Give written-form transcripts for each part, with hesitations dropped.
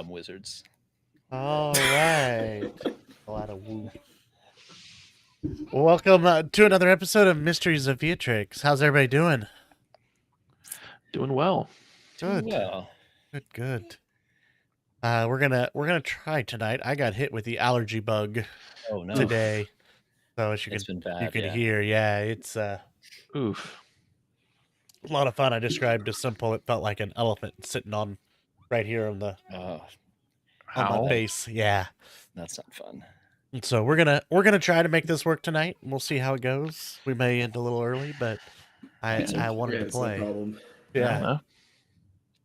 dumb wizards. All right. A lot of woo. Welcome to another episode of Mysteries of Vyatryx. How's everybody doing? Doing well. Good. Well, Good. We're gonna try tonight. I got hit with the allergy bug oh no, today, so as it's been bad. you can yeah. hear, it's Oof. a lot of fun. I described as simple. It felt like an elephant sitting on right here on the Oh, on my How? face. Yeah. that's not fun. And so we're gonna try to make this work tonight. We'll see how it goes. We may end a little early, but I wanted to it's no play. problem. Yeah. Uh-huh.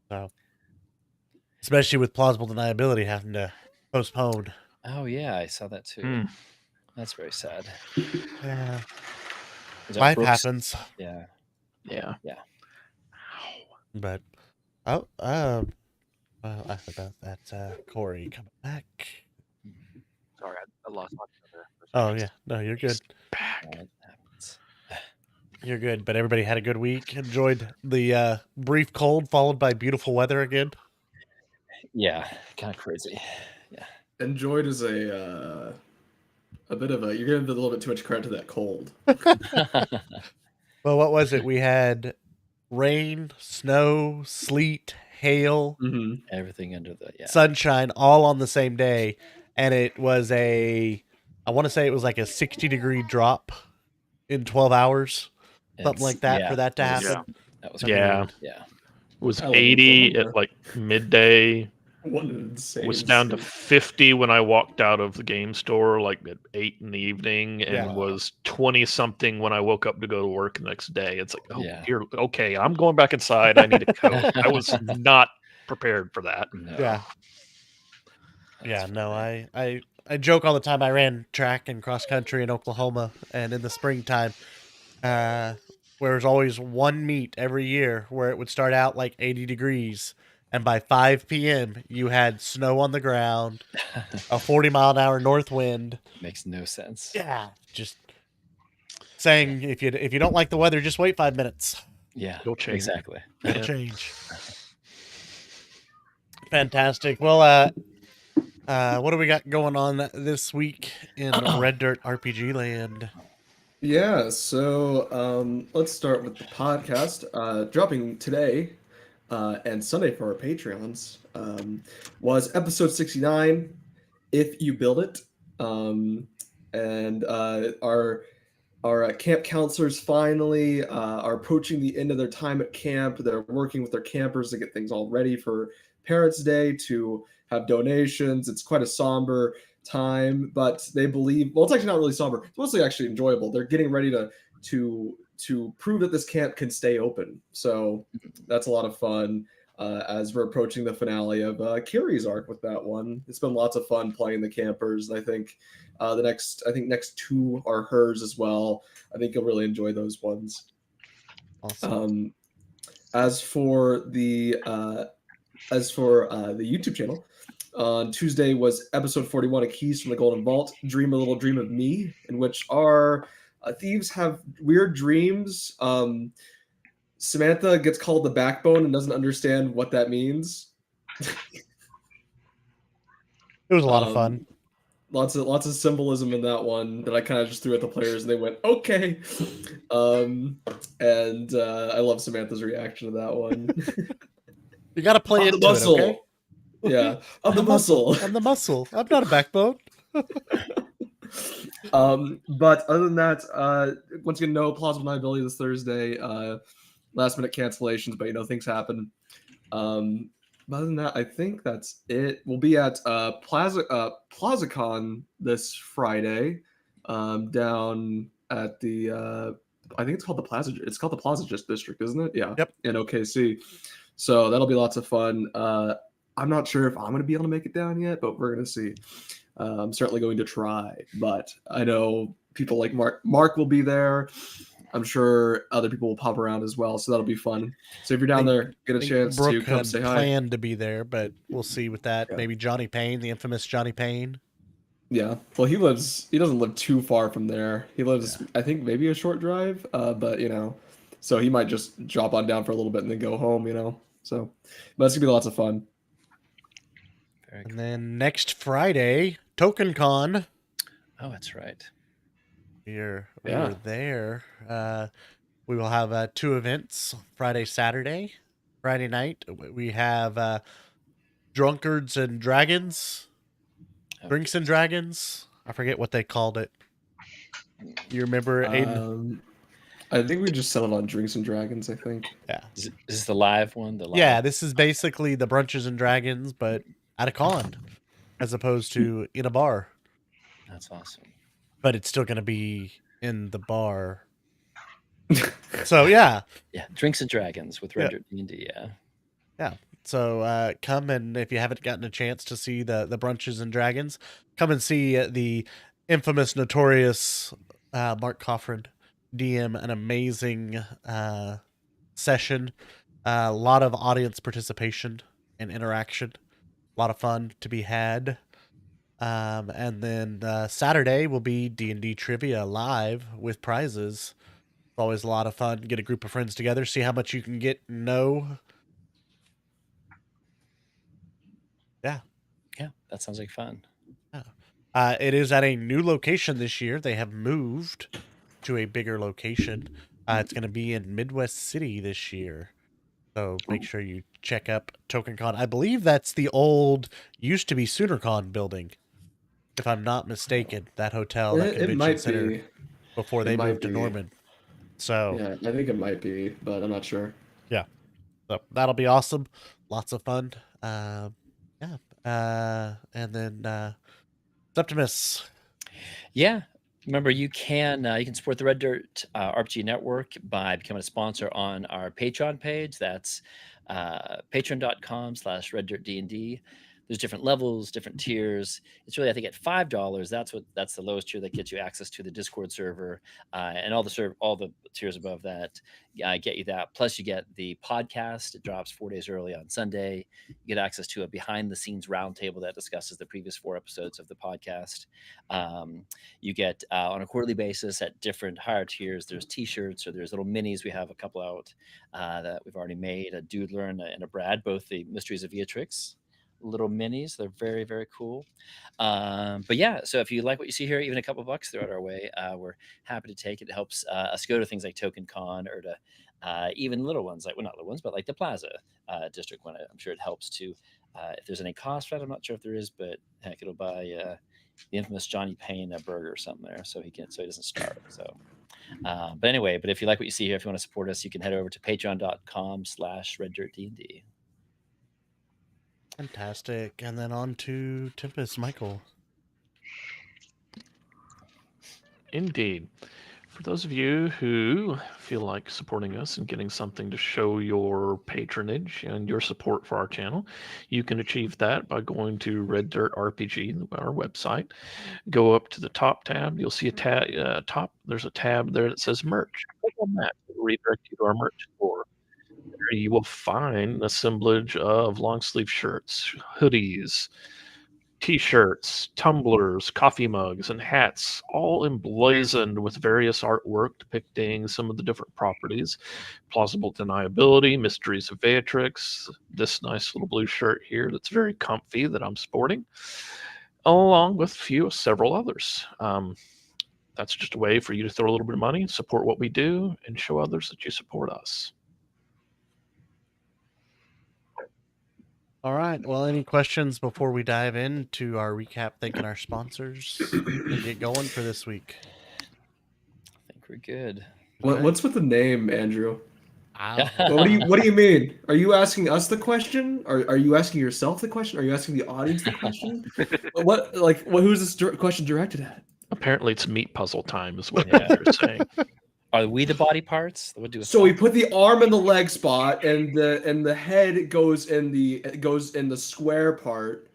So, especially with plausible deniability having to postpone. Oh yeah, I saw that too. Hmm. That's very sad. Yeah. Is that Life Brooks? happens. Yeah. Yeah. But well, I forgot that Corey coming back. Sorry, I lost my there. Oh yeah, no, you're good. Back. That happens. You're good. But everybody had a good week. Enjoyed the brief cold followed by beautiful weather again. Yeah, kind of crazy. Enjoyed is a bit of a. You're giving a little bit too much credit to that cold. Well, what was it? We had rain, snow, sleet, hail, Mm-hmm. Everything under the sunshine all on the same day, and it was I want to say it was like a 60-degree drop in 12 hours, something like that, for that to happen. Yeah. That was Yeah. weird. Yeah. It was I love 80 Oklahoma. at like midday. What an insane. Was down to 50 when I walked out of the game store, like at 8 in the evening, and Yeah. was 20 something when I woke up to go to work the next day. It's like, oh, Yeah. dear, okay, I'm going back inside. I need a coat. I was not prepared for that. No. Yeah. That's Yeah, no, funny. I joke all the time. I ran track and cross country in Oklahoma, and in the springtime, where there's always one meet every year where it would start out like 80 degrees, and by 5 p.m. you had snow on the ground, a 40-mile-an-hour north wind. Makes no sense. Yeah, just saying if you don't like the weather, just wait 5 minutes. Yeah. It'll change. Exactly. It'll change. Fantastic. Well, what do we got going on this week in Red Dirt RPG land? Yeah, so let's start with the podcast. Dropping today and Sunday for our Patreons was episode 69, If You Build It. And our camp counselors finally are approaching the end of their time at camp. They're working with their campers to get things all ready for Parents' Day, to have donations. It's quite a somber time, but they believe, well, it's actually not really somber. It's mostly actually enjoyable. They're getting ready to prove that this camp can stay open. So that's a lot of fun as we're approaching the finale of Kiri's arc with that one. It's been lots of fun playing the campers. And I think next two are hers as well. I think you'll really enjoy those ones. Awesome. As for the YouTube channel, on Tuesday was episode 41 of Keys from the Golden Vault, Dream a Little Dream of Me, in which our thieves have weird dreams. Samantha gets called the Backbone and doesn't understand what that means. It was a lot of fun. Lots of symbolism in that one that I kind of just threw at the players and they went, okay. And I love Samantha's reaction to that one. You got to play On into the muscle. it, okay? Yeah, of the muscle. I'm the muscle. I'm not a backbone. But other than that, once again, no plausible deniability this Thursday. Last minute cancellations, but things happen. But other than that, I think that's it. We'll be at PlazaCon this Friday, down at the I think it's called the Plaza. It's called the Plaza District, isn't it? Yeah. Yep. In OKC. So that'll be lots of fun. I'm not sure if I'm going to be able to make it down yet, but we're going to see. I'm certainly going to try, but I know people like Mark will be there. I'm sure other people will pop around as well, so that'll be fun. So if you're down there, get a chance Brooke to come had say hi. planned to be there, but we'll see with that. Yeah. Maybe Johnny Payne, the infamous Johnny Payne. Yeah, well, he doesn't live too far from there. He lives, I think, maybe a short drive, but so he might just drop on down for a little bit and then go home, So, but it's gonna be lots of fun. Very And cool. then next Friday, Token Con. Oh, that's right. We are Yeah. there. We will have 2 events, Friday, Saturday. Friday night, we have Drunkards and Dragons. Oh, Drinks and Dragons. I forget what they called it. You remember, Aiden? I think we just settled on Drinks and Dragons, I think. Yeah. Is this the live one? The live? Yeah, this is basically the Brunches and Dragons, but at a con, as opposed to in a bar. That's awesome. But it's still going to be in the bar. So, yeah. Yeah, Drinks and Dragons with Red Dirt D&D, yeah. Yeah. So come, and if you haven't gotten a chance to see the Brunches and Dragons, come and see the infamous, notorious Mark Coffrin DM an amazing session. A lot of audience participation and interaction. A lot of fun to be had. And then Saturday will be D&D Trivia live with prizes. It's always a lot of fun. Get a group of friends together, see how much you can get and know. Yeah. Yeah, that sounds like fun. Yeah. It is at a new location this year. They have moved to a bigger location. It's going to be in Midwest City this year. So make sure you check up TokenCon. I believe that's the old, used to be SoonerCon building, if I'm not mistaken. That hotel, that It convention might center, be. before It they might moved to be. Norman. So Yeah, I think it might be, but I'm not sure. So that'll be awesome. Lots of fun. Yeah. And then Septimus. Yeah. Remember, you can support the Red Dirt RPG Network by becoming a sponsor on our Patreon page. That's patreon.com/Red Dirt D&D. There's different levels, different tiers. It's really, I think, at $5. That's the lowest tier that gets you access to the Discord server, and all the tiers above that get you that. Plus, you get the podcast. It drops 4 days early on Sunday. You get access to a behind-the-scenes roundtable that discusses the previous 4 episodes of the podcast. You get on a quarterly basis at different higher tiers. There's T-shirts, or there's little minis. We have a couple out that we've already made. A Doodler and a Brad, both the Mysteries of Vyatryx little minis. They're very, very cool. But yeah, so if you like what you see here, even a couple bucks, throw it our way. We're happy to take it. It helps us go to things like Token Con, or to even little ones, like, well, not little ones, but like the Plaza District one. I'm sure it helps too. If there's any cost for that, I'm not sure if there is, but heck, it'll buy the infamous Johnny Payne a burger or something there, so he doesn't starve. So but anyway, if you like what you see here, if you want to support us, you can head over to patreon.com/reddirtdnd. Fantastic. And then on to Tempest, Michael. Indeed. For those of you who feel like supporting us and getting something to show your patronage and your support for our channel, you can achieve that by going to Red Dirt RPG, our website. Go up to the top tab. You'll see a tab. There's a tab there that says merch. Click on that. It'll redirect you to our merch store. There you will find an assemblage of long sleeve shirts, hoodies, T-shirts, tumblers, coffee mugs, and hats, all emblazoned with various artwork depicting some of the different properties: plausible deniability, mysteries of Vyatryx, this nice little blue shirt here that's very comfy that I'm sporting, along with several others. That's just a way for you to throw a little bit of money, support what we do, and show others that you support us. All right. Well, any questions before we dive into our recap, thanking our sponsors, and get going for this week? I think we're good. What's with the name, Andrew? I'll- What do you mean? Are you asking us the question? Are you asking yourself the question? Are you asking the audience the question? Who's this question directed at? Apparently it's meat puzzle time is what Yeah. you're saying. Are we the body parts? We'll do a So we put the arm in the leg spot, and the head goes in the square part.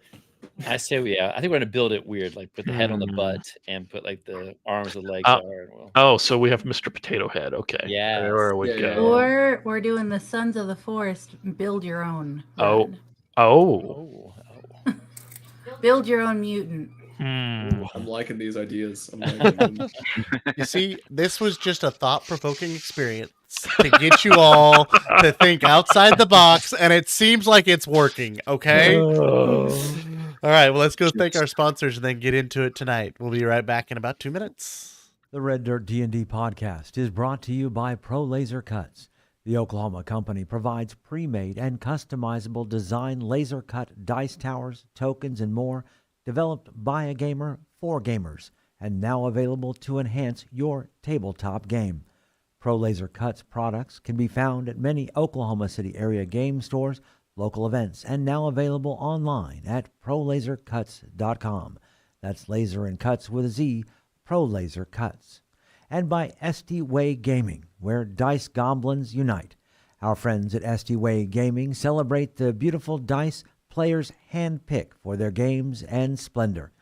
I say I think we're gonna build it weird, like put the head on the butt and put like the arms and legs are. And we'll... Oh, so we have Mr. Potato Head. Okay. Yes. There we Yeah, go. yeah. Or we're doing the Sons of the Forest, build your own. Oh. run. Oh. Build your own mutant. Hmm. I'm liking these ideas. I'm liking them. You see, this was just a thought-provoking experience to get you all to think outside the box, and it seems like it's working, okay? Oh. All right, well, let's go thank our sponsors and then get into it tonight. We'll be right back in about 2 minutes. The Red Dirt D&D podcast is brought to you by Pro Laser Cuts. The Oklahoma company provides pre-made and customizable design laser cut dice towers, tokens, and more, developed by a gamer for gamers, and now available to enhance your tabletop game. Pro Laser Cuts products can be found at many Oklahoma City area game stores, local events, and now available online at prolasercuts.com. That's laser and cuts with a Z, Pro Laser Cuts. And by SD Way Gaming, where dice goblins unite. Our friends at SD Way Gaming celebrate the beautiful dice players handpick for their games and splendor.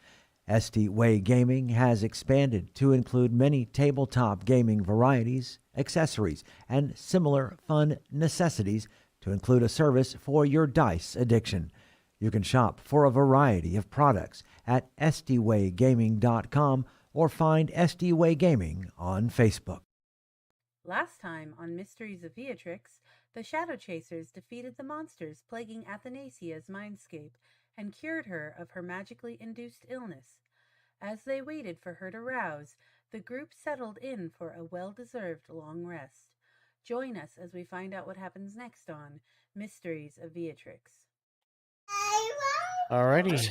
SD Way Gaming has expanded to include many tabletop gaming varieties, accessories, and similar fun necessities to include a service for your dice addiction. You can shop for a variety of products at sdwaygaming.com or find SD Way Gaming on Facebook. Last time on Mysteries of Vyatryx, the Shadow Chasers defeated the monsters plaguing Athanasia's mindscape and cured her of her magically induced illness. As they waited for her to rouse, the group settled in for a well-deserved long rest. Join us as we find out what happens next on Mysteries of Vyatryx. Alrighty,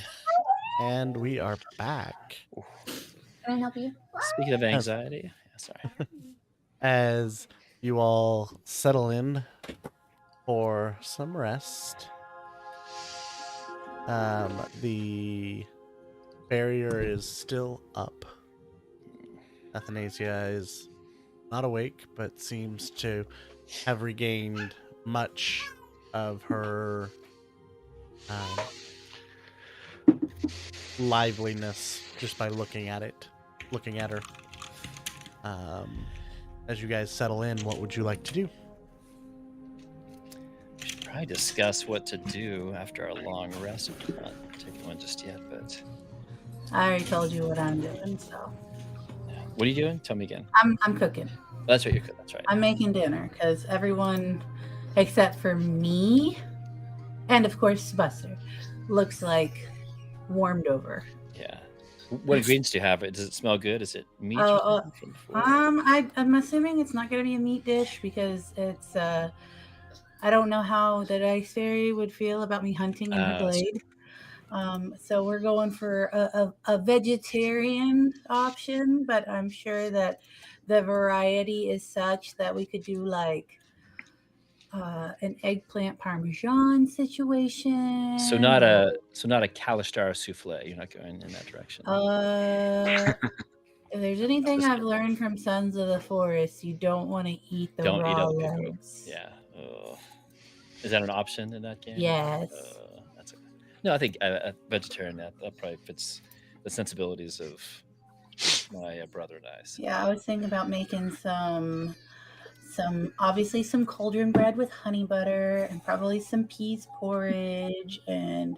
and we are back. Can I help you? Speaking of anxiety, yeah, sorry. As you all settle in for some rest, the barrier is still up. Athanasia is not awake, but seems to have regained much of her liveliness just by looking at her. As you guys settle in, what would you like to do? We should probably discuss what to do after our long rest. We're not taking one just yet, but I already told you what I'm doing, so yeah. What are you doing? Tell me again. I'm cooking. That's right, you're cooking. That's right. I'm making dinner because everyone except for me and of course Buster looks like warmed over. Yeah. What ingredients do you have? Does it smell good? Is it meat? Oh, or something from before? I'm assuming it's not going to be a meat dish because it's I don't know how the dice fairy would feel about me hunting in her blade. So we're going for a vegetarian option, but I'm sure that the variety is such that we could do like an eggplant parmesan situation. So not a Kalistar souffle. You're not going in that direction. If there's anything I've learned from Sons of the Forest, you don't want to eat the Don't eat raw other people. legs. Yeah. Is that an option in that game? Yes. That's okay. No, I think a vegetarian that probably fits the sensibilities of my brother and I. So. Yeah, I was thinking about making some obviously some cauldron bread with honey butter and probably some peas porridge and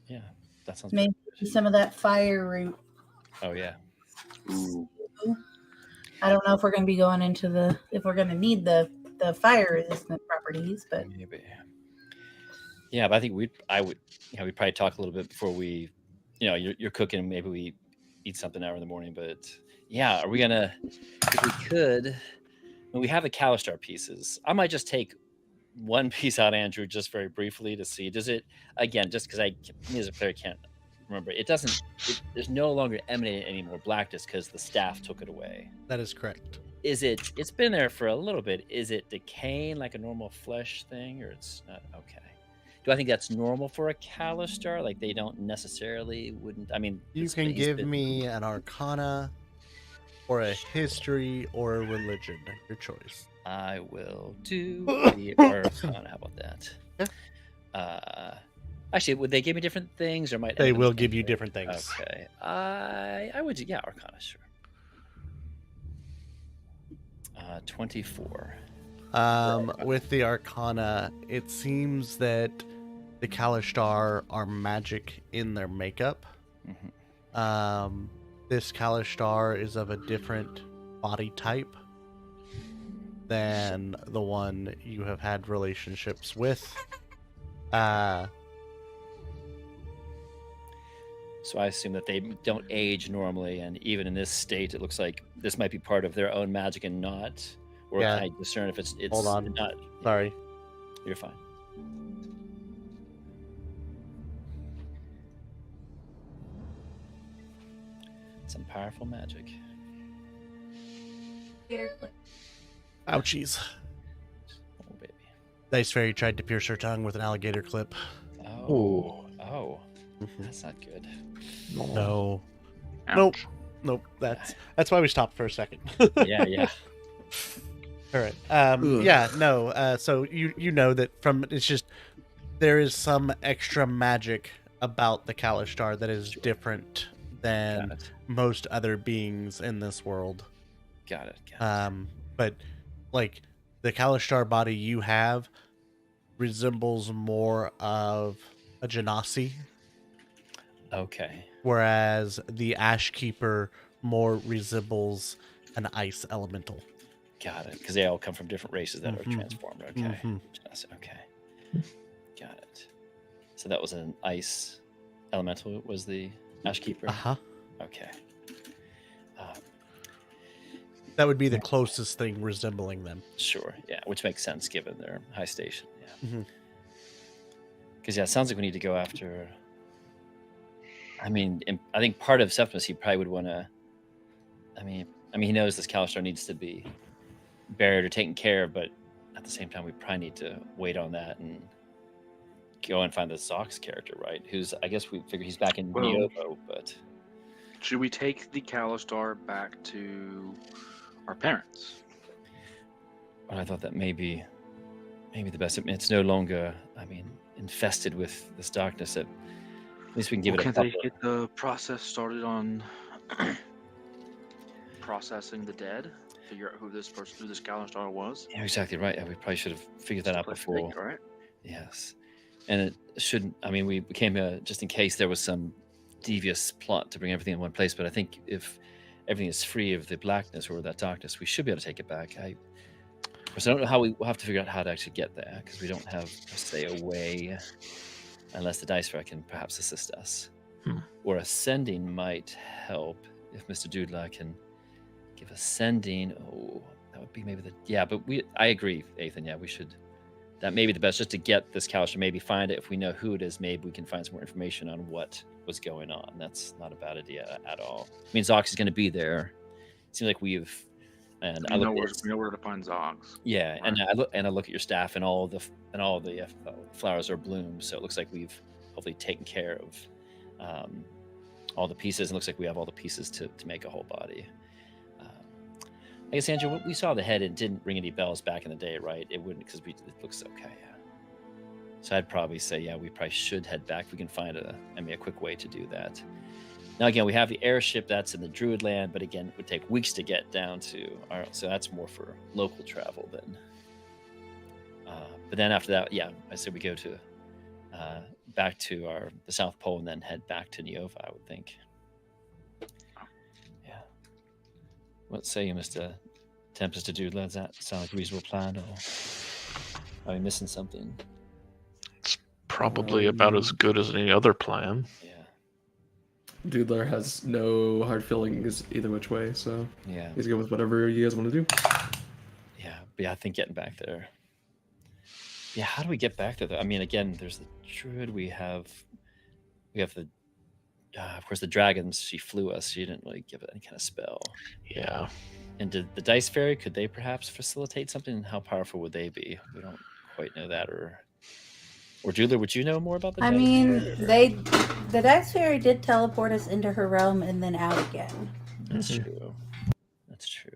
Yeah, that sounds maybe good. some of that fire root. Oh yeah. I don't know if we're going to be going into if we're going to need the fire resistant properties, but Maybe. Yeah, but I think we'd probably talk a little bit before we, you're cooking. Maybe we eat something hour in the morning. But yeah, are we gonna? If we could, when we have the Kalistar pieces, I might just take one piece out, Andrew, just very briefly to see. Does it again? Just because me as a player can't remember, it doesn't. There's no longer emanating any more blackness because the staff took it away. That is correct. It's been there for a little bit. Is it decaying like a normal flesh thing, or it's not? Okay. Do I think that's normal for a Kalistar? Like they don't necessarily wouldn't. I mean, You can give me an Arcana, or a History, or a Religion. Your choice. I will do the Arcana. How about that? Yeah. Actually, would they give me different things, or might They end up will the give same you thing? different things. Okay. I would. Yeah, Arcana, sure. 24. With the Arcana, it seems that the Kalistar are magic in their makeup. Mm-hmm. This Kalistar is of a different body type than the one you have had relationships with. So I assume that they don't age normally, and even in this state, it looks like this might be part of their own magic and not. Or Yeah. can I discern if it's Hold on. not? Sorry. You're fine. Some powerful magic. Ouchies. Oh baby. Dice Fairy tried to pierce her tongue with an alligator clip. Oh. That's not good. No. Ouch. Nope. That's why we stopped for a second. Yeah. All right. Ugh. Yeah. No. So you know that from it's just there is some extra magic about the Kalishtar that is different than Got it. most other beings in this world. Got it. But like the Kalishtar body you have resembles more of a Genasi, Okay. whereas the Ash Keeper more resembles an ice elemental. Got it. Because they all come from different races that are transformed. Okay. Mhm. Okay. Got it. So that was an ice elemental. Was the Ash Keeper? Okay. That would be the closest thing resembling them. Sure. Yeah. Which makes sense given their high station. Yeah. Mhm. Because it sounds like we need to go after. I mean, I think part of Septimus, he probably would want to. I mean, he knows this Kalishtar needs to be buried or taken care of, but at the same time, we probably need to wait on that and go and find the Zox character, right? Who's, I guess we figure he's back in Well- Neovo, but Should we take the Kalishtar back to our parents? I thought that maybe the best. It's no longer, infested with this darkness. That at least we can give it a Can't couple. they get the process started on processing the dead? Figure out who this Kalishtar was? Yeah, exactly right. Yeah, we probably should have figured that out Place to before. take, right? Yes, and it shouldn't. We came here just in case there was some devious plot to bring everything in one place. But I think if everything is free of the blackness or that darkness, we should be able to take it back. Of course, I don't know how we'll have to figure out how to actually get there because we don't have, say, a way, unless the dice fair can perhaps assist us. Or ascending might help if Mr. Doodler can give ascending. Oh, that would be maybe but I agree, Ethan. Yeah, we should. That may be the best, just to get this Kalishtar, maybe find it. If we know who it is, maybe we can find some more information on what was going on. That's not a bad idea at all. Zox is going to be there. It seems like we've. And We know where to find Zogs. Yeah, and I look at your staff, and all the flowers are bloomed. So it looks like we've hopefully taken care of all the pieces. And it looks like we have all the pieces to make a whole body. I guess, Andrew, we saw the head. It didn't ring any bells back in the day, right? It wouldn't, because it looks okay. Yeah. So I'd probably say, yeah, we probably should head back. We can find a quick way to do that. Now, again, we have the airship that's in the Druid land, but again, it would take weeks to get down to so that's more for local travel then. But then after that, yeah, I said we go to back to the South Pole and then head back to Neova, I would think. Yeah. What say you, Mr. Tempest to Doodler? Does that sound like a reasonable plan, or are we missing something? It's probably about as good as any other plan. Yeah. Doodler has no hard feelings either which way, so Yeah. he's good with whatever you guys want to do. Yeah, but yeah, I think getting back there. Yeah, how do we get back there? Again, there's the Druid. We have the, of course, the dragons. She flew us. She didn't really give it any kind of spell. Yeah. And did the Dice Fairy, could they perhaps facilitate something? How powerful would they be? We don't quite know that. Or Doodler, would you know more about the Dice Fairy? The Dice Fairy did teleport us into her realm and then out again. That's true. That's true.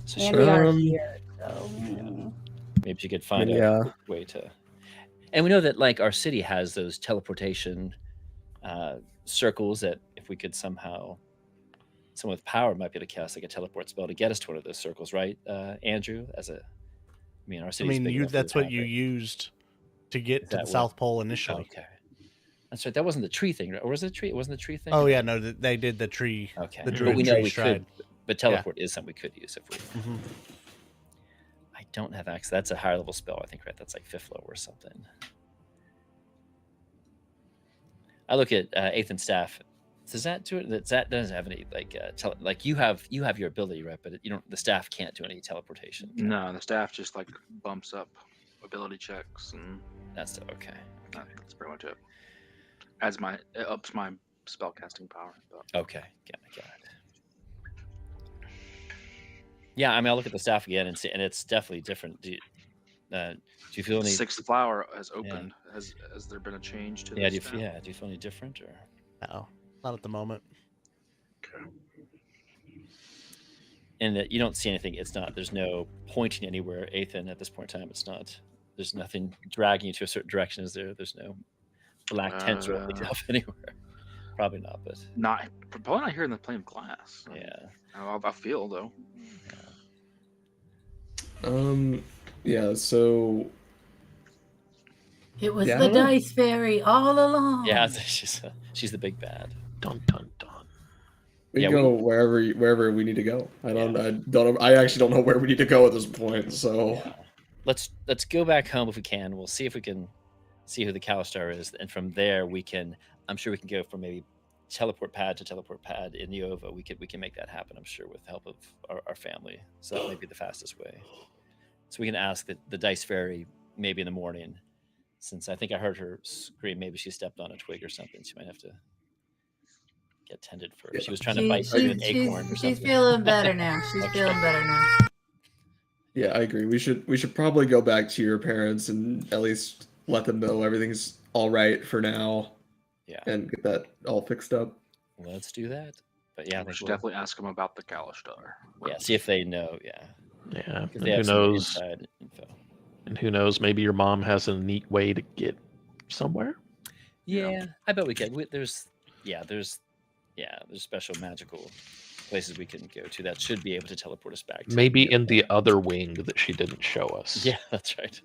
So And she- we are here, so. maybe she could find Yeah. a quick way to. And we know that our city has those teleportation circles that if we could somehow, someone with power might be able to cast a teleport spell to get us to one of those circles, right, Andrew? Our city. That's what you used to get to that the what- South Pole initially. Okay, that's right. That wasn't the tree thing, right? Or was it the tree? It wasn't the tree thing. Oh yeah, no, they did the tree. Okay, the but druid we know tree we stride. could. But teleport is something we could use if we. Mhm. I don't have access. That's a higher level spell, I think, right? That's like 5th level or something. I look at Eighth and Staff. Does that do it? That doesn't have any like you have your ability, right? But you don't. The staff can't do any teleportation. No, the staff just like bumps up ability checks, and That's okay. that's pretty much it. It ups my spellcasting power. But. Okay, got it. Yeah, I mean, I'll look at the staff again and see, and it's definitely different. Do you feel any? 6th flower has opened. Has there been a change to? Yeah, the do you feel any different or? No, not at the moment. Okay. And that you don't see anything. It's not. There's no pointing anywhere. Athan, at this point in time, it's not. There's nothing dragging you to a certain direction. Is there? There's no black tent or anything up anywhere. Probably not, but Probably not here in the plane of glass. yeah. I feel though. Yeah, so It was Yeah, I the don't know. dice fairy all along. Yeah, she's the big bad. Dun dun dun. we Yeah, can go wherever we need to go. I actually don't know where we need to go at this point, so Yeah. Let's go back home if we can. We'll see if we can see who the Calistar is, and from there I'm sure we can go from maybe teleport pad to teleport pad in Neova. We can make that happen, I'm sure, with the help of our family. So that might be the fastest way. So we can ask the dice fairy maybe in the morning, since I think I heard her scream. Maybe she stepped on a twig or something. She might have to get tended for. She was trying to bite you an acorn or something. She's feeling better now. She's Okay. feeling better now. yeah, I agree. We should probably go back to your parents and at least let them know everything's all right for now. Yeah. And get that all fixed up. Let's do that. But yeah, I We think should definitely ask them about the Calistar. yeah, see if they know. Yeah, Yeah, because and they who have some knows? inside info. And who knows? Maybe your mom has a neat way to get somewhere. Yeah, I bet we could. There's special magical places we can go to that should be able to teleport us back to. Maybe in the other wing that she didn't show us. Yeah, that's right.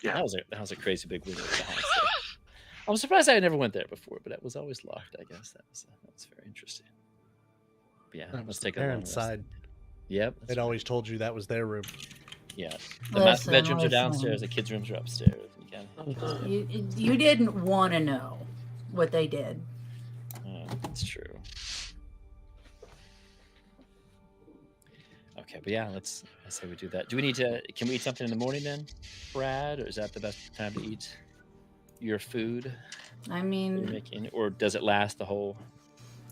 Yeah. That was a crazy big window at the house. I'm surprised I never went there before, but it was always locked. I guess that was very interesting. But yeah, That was let's the take a long parents' rest. side. Yep. They'd always told you that was their room. Yeah. The master Listen, bedrooms are listen. downstairs. The kids' rooms are upstairs. You didn't want to know what they did. That's true. Okay, but yeah, I say we do that. Do we need to? Can we eat something in the morning then, Brad? Or is that the best time to eat your food I you're mean, making, or does it last the whole?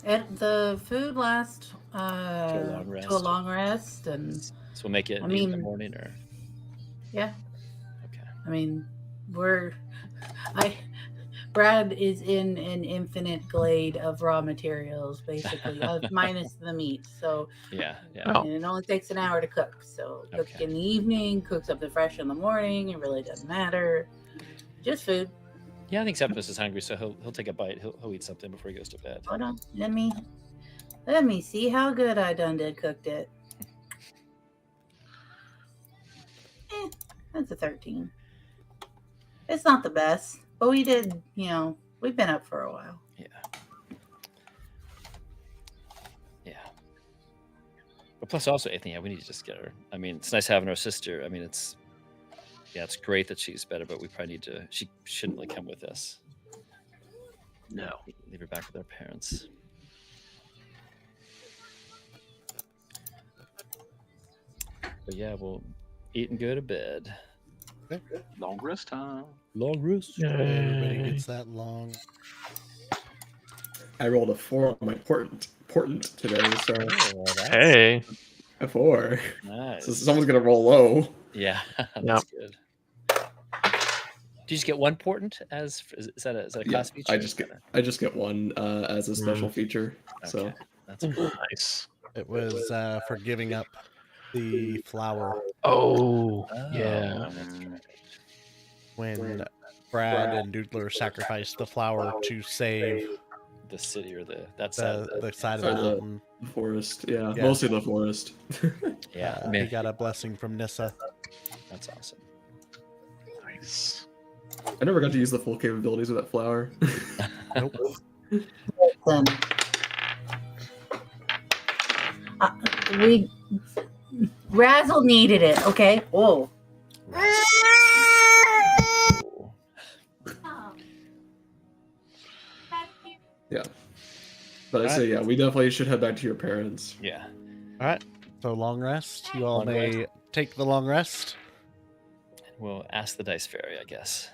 the food lasts long to rest. a long rest, and So we'll make it I in the mean- morning, or yeah. okay. I mean, Brad is in an infinite glade of raw materials, basically, minus the meat. So Yeah, yeah. Oh. and it only takes an hour to cook. So cook Okay. in the evening, cook something fresh in the morning. It really doesn't matter. Just food. Yeah, I think Septimus is hungry, so he'll take a bite. He'll eat something before he goes to bed. Hold on. Let me see how good I done did cooked it. That's a 13. It's not the best, but we did, we've been up for a while. Yeah. But plus, also, Anthony, we need to just get her. I mean, it's nice having our sister. I mean, it's great that she's better, but we probably need to. She shouldn't really come with us. No. Leave her back with our parents. But yeah, we'll eat and go to bed. Long rest time. Long rest. Everybody Yay. gets that long. I rolled a 4 on my portent today, so Oh, that's Hey, a 4. nice. So someone's gonna roll low. Yeah, Yep. that's good. Do you just get one portent is that a Yeah, class feature? I just get one as a special feature. So Okay, that's cool. nice. It was for giving up the flower Oh, Oh, yeah. that's right. when Brad and Doodler sacrificed the flower to save The city or that side. the side of Sorry, the the- mountain. the forest, yeah, Yeah. mostly the forest. Yeah, He got a blessing from Nissa. that's awesome. Nice. I never got to use the full capabilities of that flower. Nope. Listen, we Razzle needed it. Okay. Whoa. Cool. Yeah. But I say, yeah, we definitely should head back to your parents. Yeah. All right. So long rest. You all Long may take the long rest. We'll ask the Dice Fairy, I guess.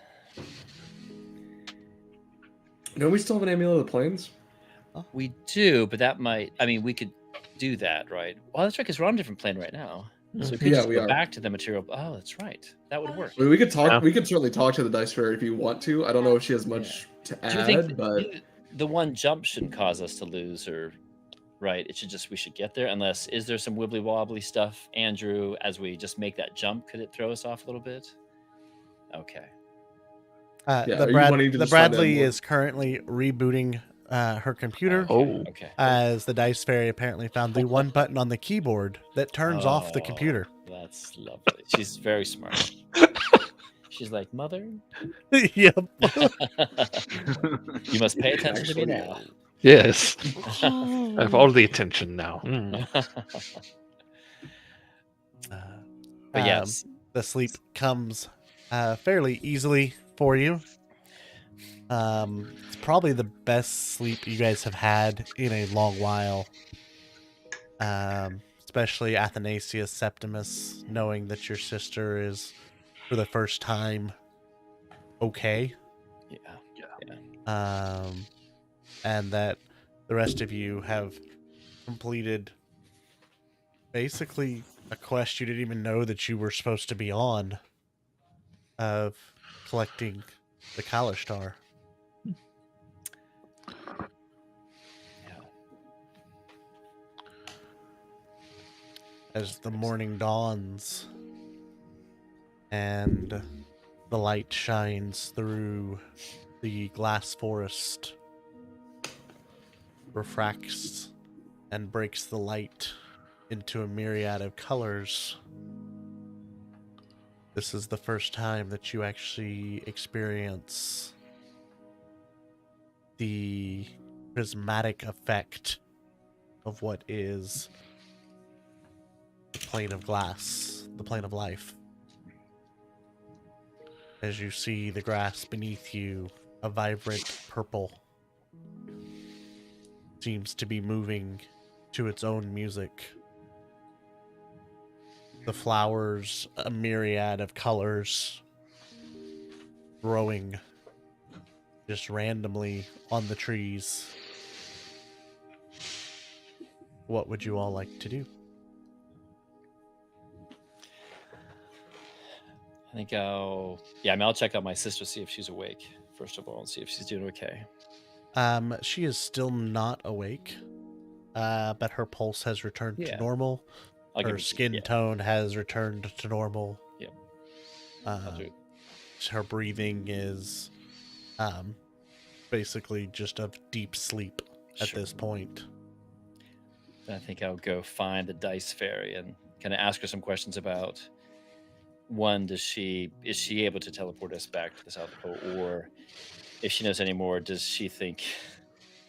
Don't we still have an amulet of the plains? We do, but that might. I mean, we could do that, right? Well, that's right, because we're on a different plane right now. So we could Yeah, just we go are. back to the material. Oh, that's right. That would work. I mean, we could talk. Yeah. We could certainly talk to the Dice Fairy if you want to. I don't know if she has much to Do you think add, but the one jump shouldn't cause us to lose, or right? It should just we should get there. Unless is there some wibbly wobbly stuff, Andrew? As we just make that jump, could it throw us off a little bit? Okay. Yeah, are you wanting to The just find out Bradley more? is currently rebooting her computer. Oh, Okay. As the Dice Fairy apparently found the one button on the keyboard that turns off the computer. That's lovely. She's very smart. She's like, Mother, Yep. you must pay attention to me Actually, now. yes. I have all the attention now. But yes, The sleep comes fairly easily for you. It's probably the best sleep you guys have had in a long while. Especially Athanasius Septimus, knowing that your sister is, for the first time, okay. And that the rest of you have completed basically a quest you didn't even know that you were supposed to be on, of collecting the Kalishtar. As the morning dawns and the light shines through the glass forest, refracts and breaks the light into a myriad of colors. This is the first time that you actually experience the prismatic effect of what is the plane of glass, the plane of life. As you see the grass beneath you, a vibrant purple, seems to be moving to its own music. The flowers, a myriad of colors, growing just randomly on the trees. What would you all like to do? I think I'll check out my sister, see if she's awake, first of all, and see if she's doing okay. She is still not awake, but her pulse has returned to Yeah. normal. Her skin tone has returned to normal. Yep. I'll do it. Her breathing is basically just of deep sleep at Sure. this point. I think I'll go find the Dice Fairy and kind of ask her some questions about, one, is she able to teleport us back to the South Pole, or if she knows any more, what does she think?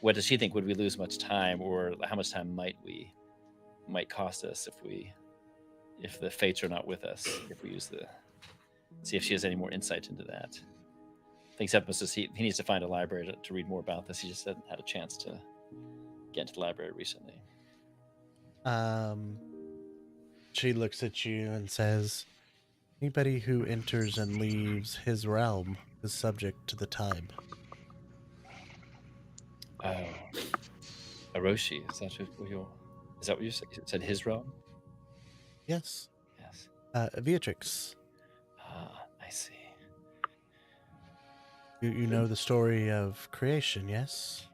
Would we lose much time, or how much time might cost us if the fates are not with us, if we see if she has any more insight into that. I think Septimus he needs to find a library to read more about this. He just hasn't had a chance to get into the library recently. She looks at you and says, anybody who enters and leaves his realm is subject to the time. Oh, Aroshi, is that what you said? You said his realm? Yes. Yes. Vyatryx, I see. you know the story of creation, yes?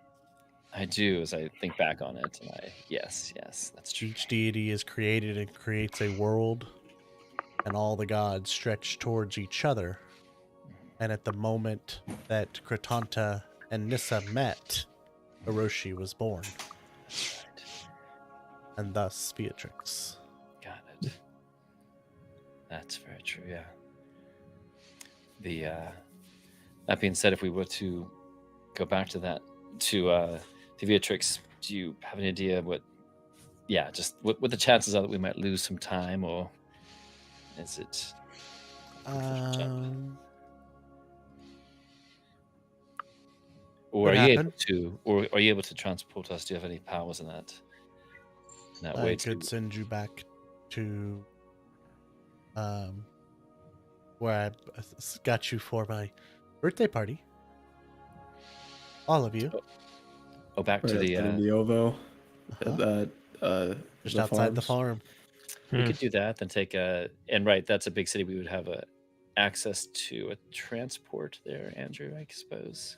I do, as I think back on it, and yes, that's true. Each deity is created and creates a world, and all the gods stretch towards each other. And at the moment that Kratanta and Nissa met, Hiroshi was born. That's right. And thus Vyatryx. Got it. That's very true, yeah. That being said, if we were to go back to that, to Vyatryx, do you have any idea what the chances are that we might lose some time, or is it Or What are you able happened? to? Or are you able to transport us? Do you have any powers in that? I way could to. send you back to where I got you for my birthday party. All of you. Oh, back to Right the. outside of the Ovo. Uh-huh. That Just the outside the farms. farm. We could do that. Then take a. And right, that's a big city. We would have access to a transport there, Andrew. I suppose.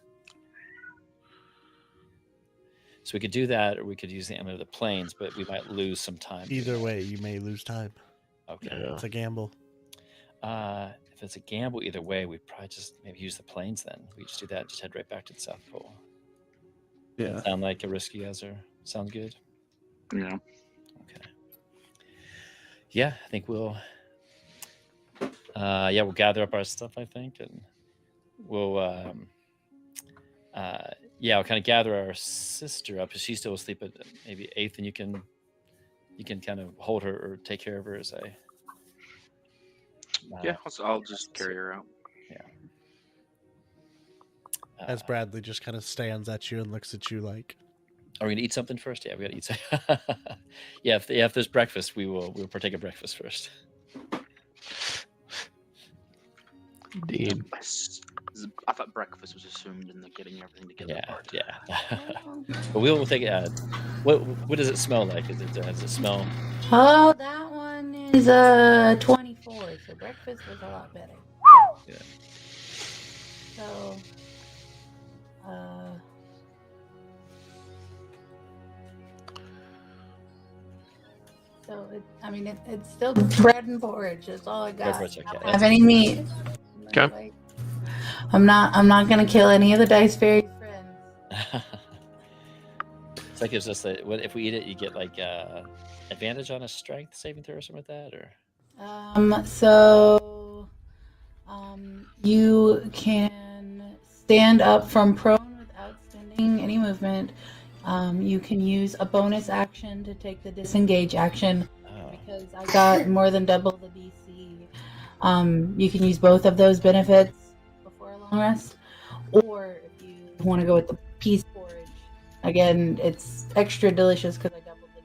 So we could do that, or we could use the element of the planes, but we might lose some time. doing Either that. way, you may lose time. Okay. Yeah. It's a gamble. If it's a gamble either way, we'd probably just maybe use the planes then. We just do that and just head right back to the South Pole. Yeah. Sound like a risk you guys are sound good? Yeah. Okay. Yeah, I think we'll we'll gather up our stuff, I think, and we'll we'll kind of gather our sister up. She's still asleep at maybe 8th, and you can kind of hold her or take care of her as I Yeah, I'll just carry her out. As Bradley just kind of stands at you and looks at you like, Are we gonna eat something first? Yeah, we gotta eat something. If there's breakfast, we'll partake of breakfast first. Indeed. I thought breakfast was assumed in the getting everything together part. Yeah. But we'll take it. What does it smell like? Does it smell? Oh, that one is 24. So breakfast was a lot better. Yeah. So, it's still bread and porridge. That's all I got. Porridge, okay. I don't have any meat. Okay. I'm not gonna kill any of the Dice Fairy friends. It's like it's just what if we eat it, you get like advantage on a strength saving throw or something like that, or You can stand up from prone without spending any movement. You can use a bonus action to take the disengage action because I got more than double the DC. You can use both of those benefits before a long rest, or if you want to go with the peace porridge, again, it's extra delicious because I doubled the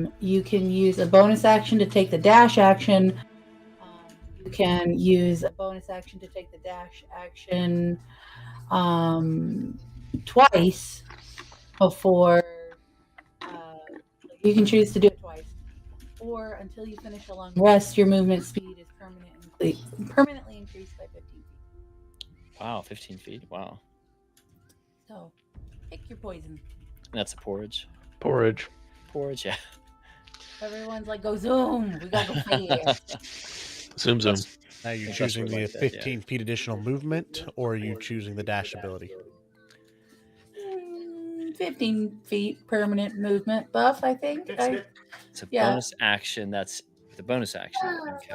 DC. You can use a bonus action to take the dash action. You can use a bonus action to take the dash action twice before you can choose to do it twice, or until you finish a long rest, your movement speed is permanently increased by 15 feet. Wow, 15 feet. Wow. So pick your poison. And that's a porridge. Porridge. Yeah. Everyone's like, go zoom. We gotta go fast. Zoom. now you're That's choosing what the like that, 15 feet additional movement, or are you choosing the dash ability? 15 feet permanent movement buff, I think. It's a bonus action. That's the bonus action. Okay.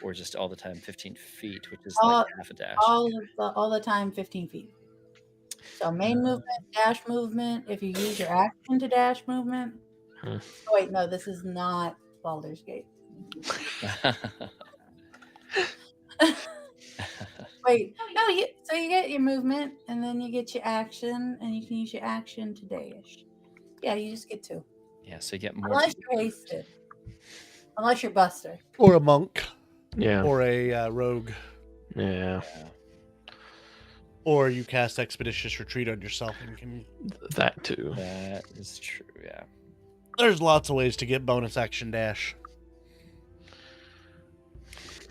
Or just all the time 15 feet, which is like half a dash. All the time 15 feet. So main movement, dash movement. If you use your action to dash movement. Oh, wait, no, this is not Baldur's Gate. Wait, no, so you get your movement, and then you get your action, and you can use your action to dash. Yeah, you just get 2. Yeah, so you get more. Unless you're hasted. Unless you're Buster. Or a monk. Yeah. Or a rogue. Yeah. Or you cast Expeditious Retreat on yourself and can... That too. That is true, yeah. There's lots of ways to get bonus action dash.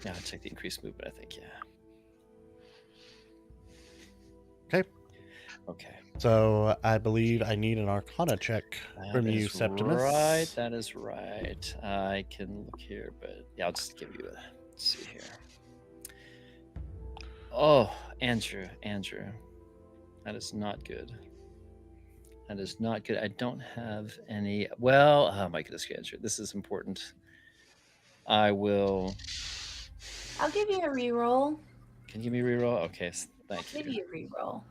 Yeah, I'll take the increased movement, I think, yeah. Okay. So I believe I need an Arcana check from you, Septimus. Right, that is right. I can look here, but yeah, I'll just give you a... Let's see here. Oh, Andrew. That is not good. I don't have any... Well, oh my goodness, Andrew. This is important. I'll give you a reroll. Can you give me a reroll? Okay, thank you. I'll give you a reroll.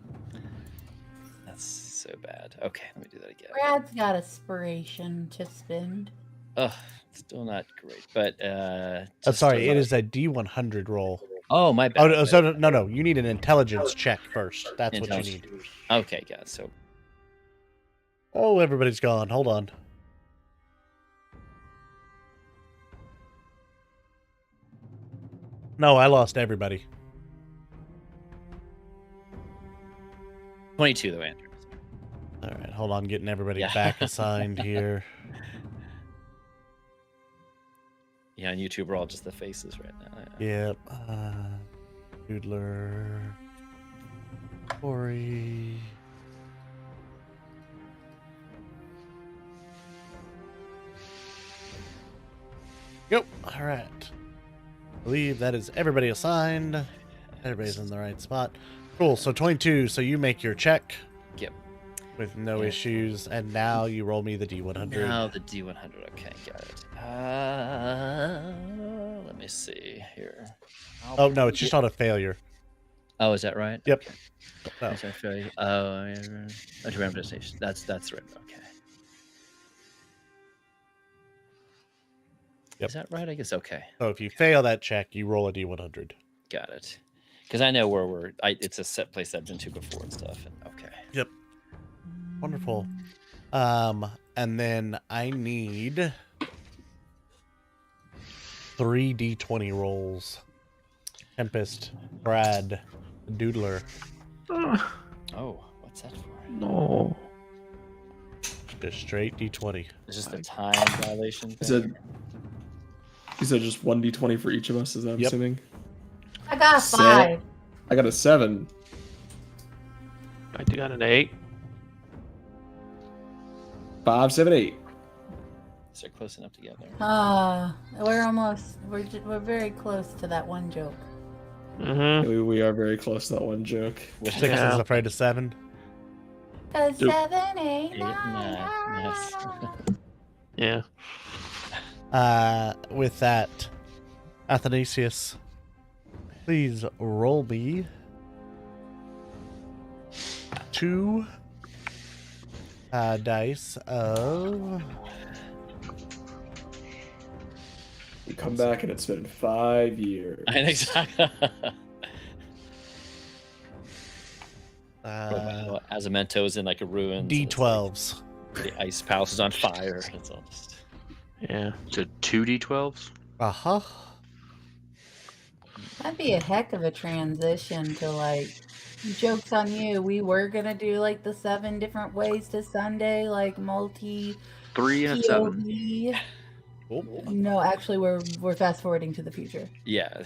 That's so bad. Okay, let me do that again. Brad's got aspiration to spend. Oh, still not great, but just sorry, it is a D100 roll. Oh, my Oh, bad. so no. You need an intelligence check first. That's what you need. Okay, yeah. So Oh, everybody's gone. Hold on. No, I lost everybody. 22 though, Andrew. All right, hold on. Getting everybody Yeah. back assigned here. Yeah, on YouTube we're all just the faces right now. Yep. Doodler. Corey. Yep. All right. I believe that is everybody assigned. Everybody's in the right spot. Cool. So 22. So you make your check. Yep. With no issues. And now you roll me the D100. Now the D100. Okay, got it. Let me see here. Oh, no. It's just on a failure. Oh, is that right? Yep. Okay. Oh. Is that failure? Oh, remember station. That's right. Okay. Yep. Is that right? I guess okay. So if you fail that check, you roll a D100. Got it. Because I know where it's a set place I've been to before and stuff. And okay. Yep. Wonderful. And then I need 3 D20 rolls. Tempest, Brad, Doodler. Oh, what's that for? No. Just straight D20. Is this the time violation Is thing? it just 1d20 for each of us? Is that I'm Yep. assuming? I got Set. 5. I got a 7. I got an 8. 5, 7, 8. So they're close enough together. We're very close to that one joke. Mm-hmm. We are very close to that one joke. 6 Yeah. is afraid of 7. 7, 8, 9. Yes. Yeah. With that, Athanasius, please roll me 2 dice of... We come back and it's been 5 years. Exactly. Azaменto's in like a ruin. D12s. The ice palace is on fire. It's all just... Yeah. So 2d12s? Uh-huh. That'd be a heck of a transition to like, joke's on you. We were gonna do like the 7 different ways to Sunday, like multi 3 and a 7. POV. Cool. No, actually, we're fast forwarding to the future. Yeah.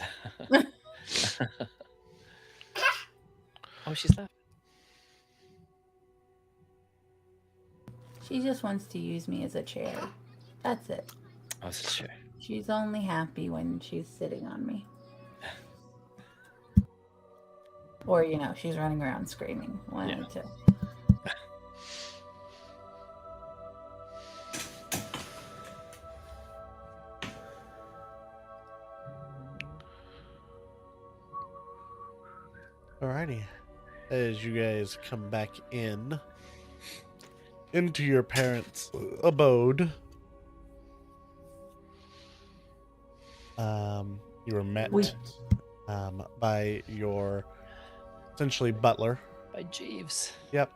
Oh, she's laughing. She just wants to use me as a chair. That's it. Oh, it's a chair. She's only happy when she's sitting on me. Or, she's running around screaming. One Yeah. or two. Alrighty. As you guys come back into your parents' abode, you were met by your essentially butler. By Jeeves. Yep.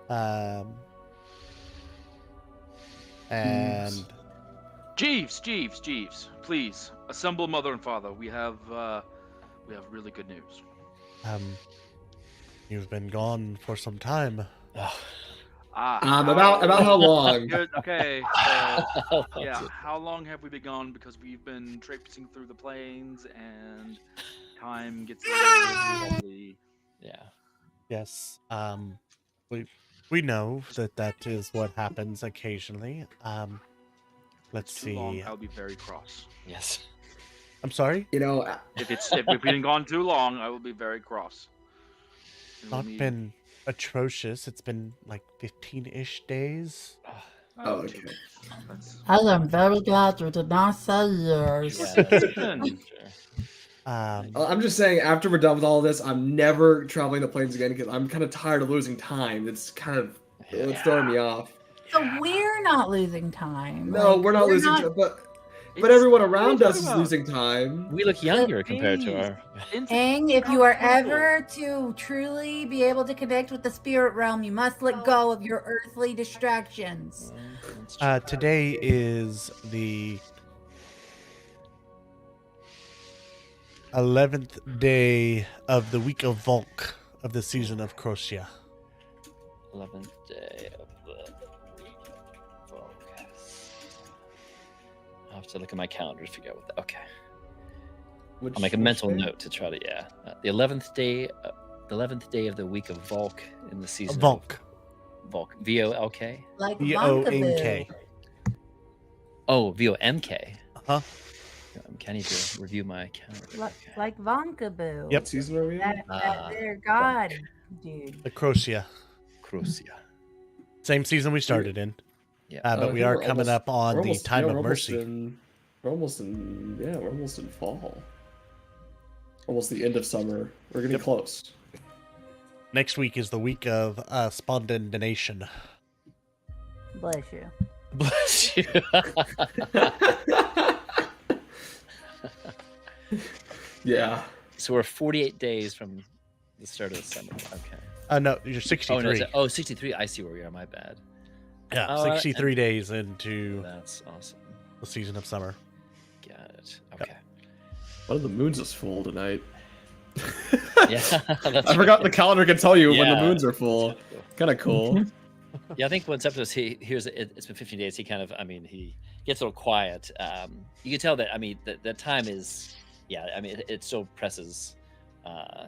And Jeeves, please assemble mother and father. We have really good news. you've been gone for some time. About how long? Good, okay. So, yeah, how long have we been gone? Because we've been traipsing through the plains, and time gets lovely. Yeah. Yes. We know that is what happens occasionally. Let's Too long, see. I'll be very cross. Yes. I'm sorry. If we've been gone too long, I will be very cross. And we'll Not need- been atrocious. It's been like 15-ish days. Oh, okay. That's- I am very glad you did not say yours. Yeah, that's Sure. I'm just saying, after we're done with all this, I'm never traveling the plains again because I'm kind of tired of losing time. It's kind of it's throwing me off. So we're not losing time. No, Like, we're not losing time, but everyone around us is losing time. We look younger compared to our. Aang, if you are ever to truly be able to connect with the spirit realm, you must let go of your earthly distractions. Today is the 11th day of the week of Volk of the season of Croatia. 11th day of the week. I'll have to look at my calendar to figure out what that. Okay. I'll make a mental note to try to the 11th day of the week of Volk in the season. Volk. Volk. VOLK. Like VOMK. Oh, VOMK. Uh-huh. I need to review my calendar. Like Vonkaboo. Yep. What season are we in? That their god, dude. The Croatia. Same season we started in. Yeah. But we are coming up on the time of mercy. We're almost in fall. Almost the end of summer. We're getting close. Next week is the week of Spondendonation. Bless you. Bless you. Yeah. So we're 48 days from the start of the summer. Okay. No, you're 63. Oh, 63. I see where we are. My bad. Yeah, 63 days into That's awesome. the season of summer. Got it. Okay. One of the moons is full tonight. Yeah. I forgot the calendar can tell you when the moons are full. Kind of cool. Yeah, I think once Septimus, it's been 15 days. He kind of, he gets a little quiet. You can tell that, the time is, it still presses.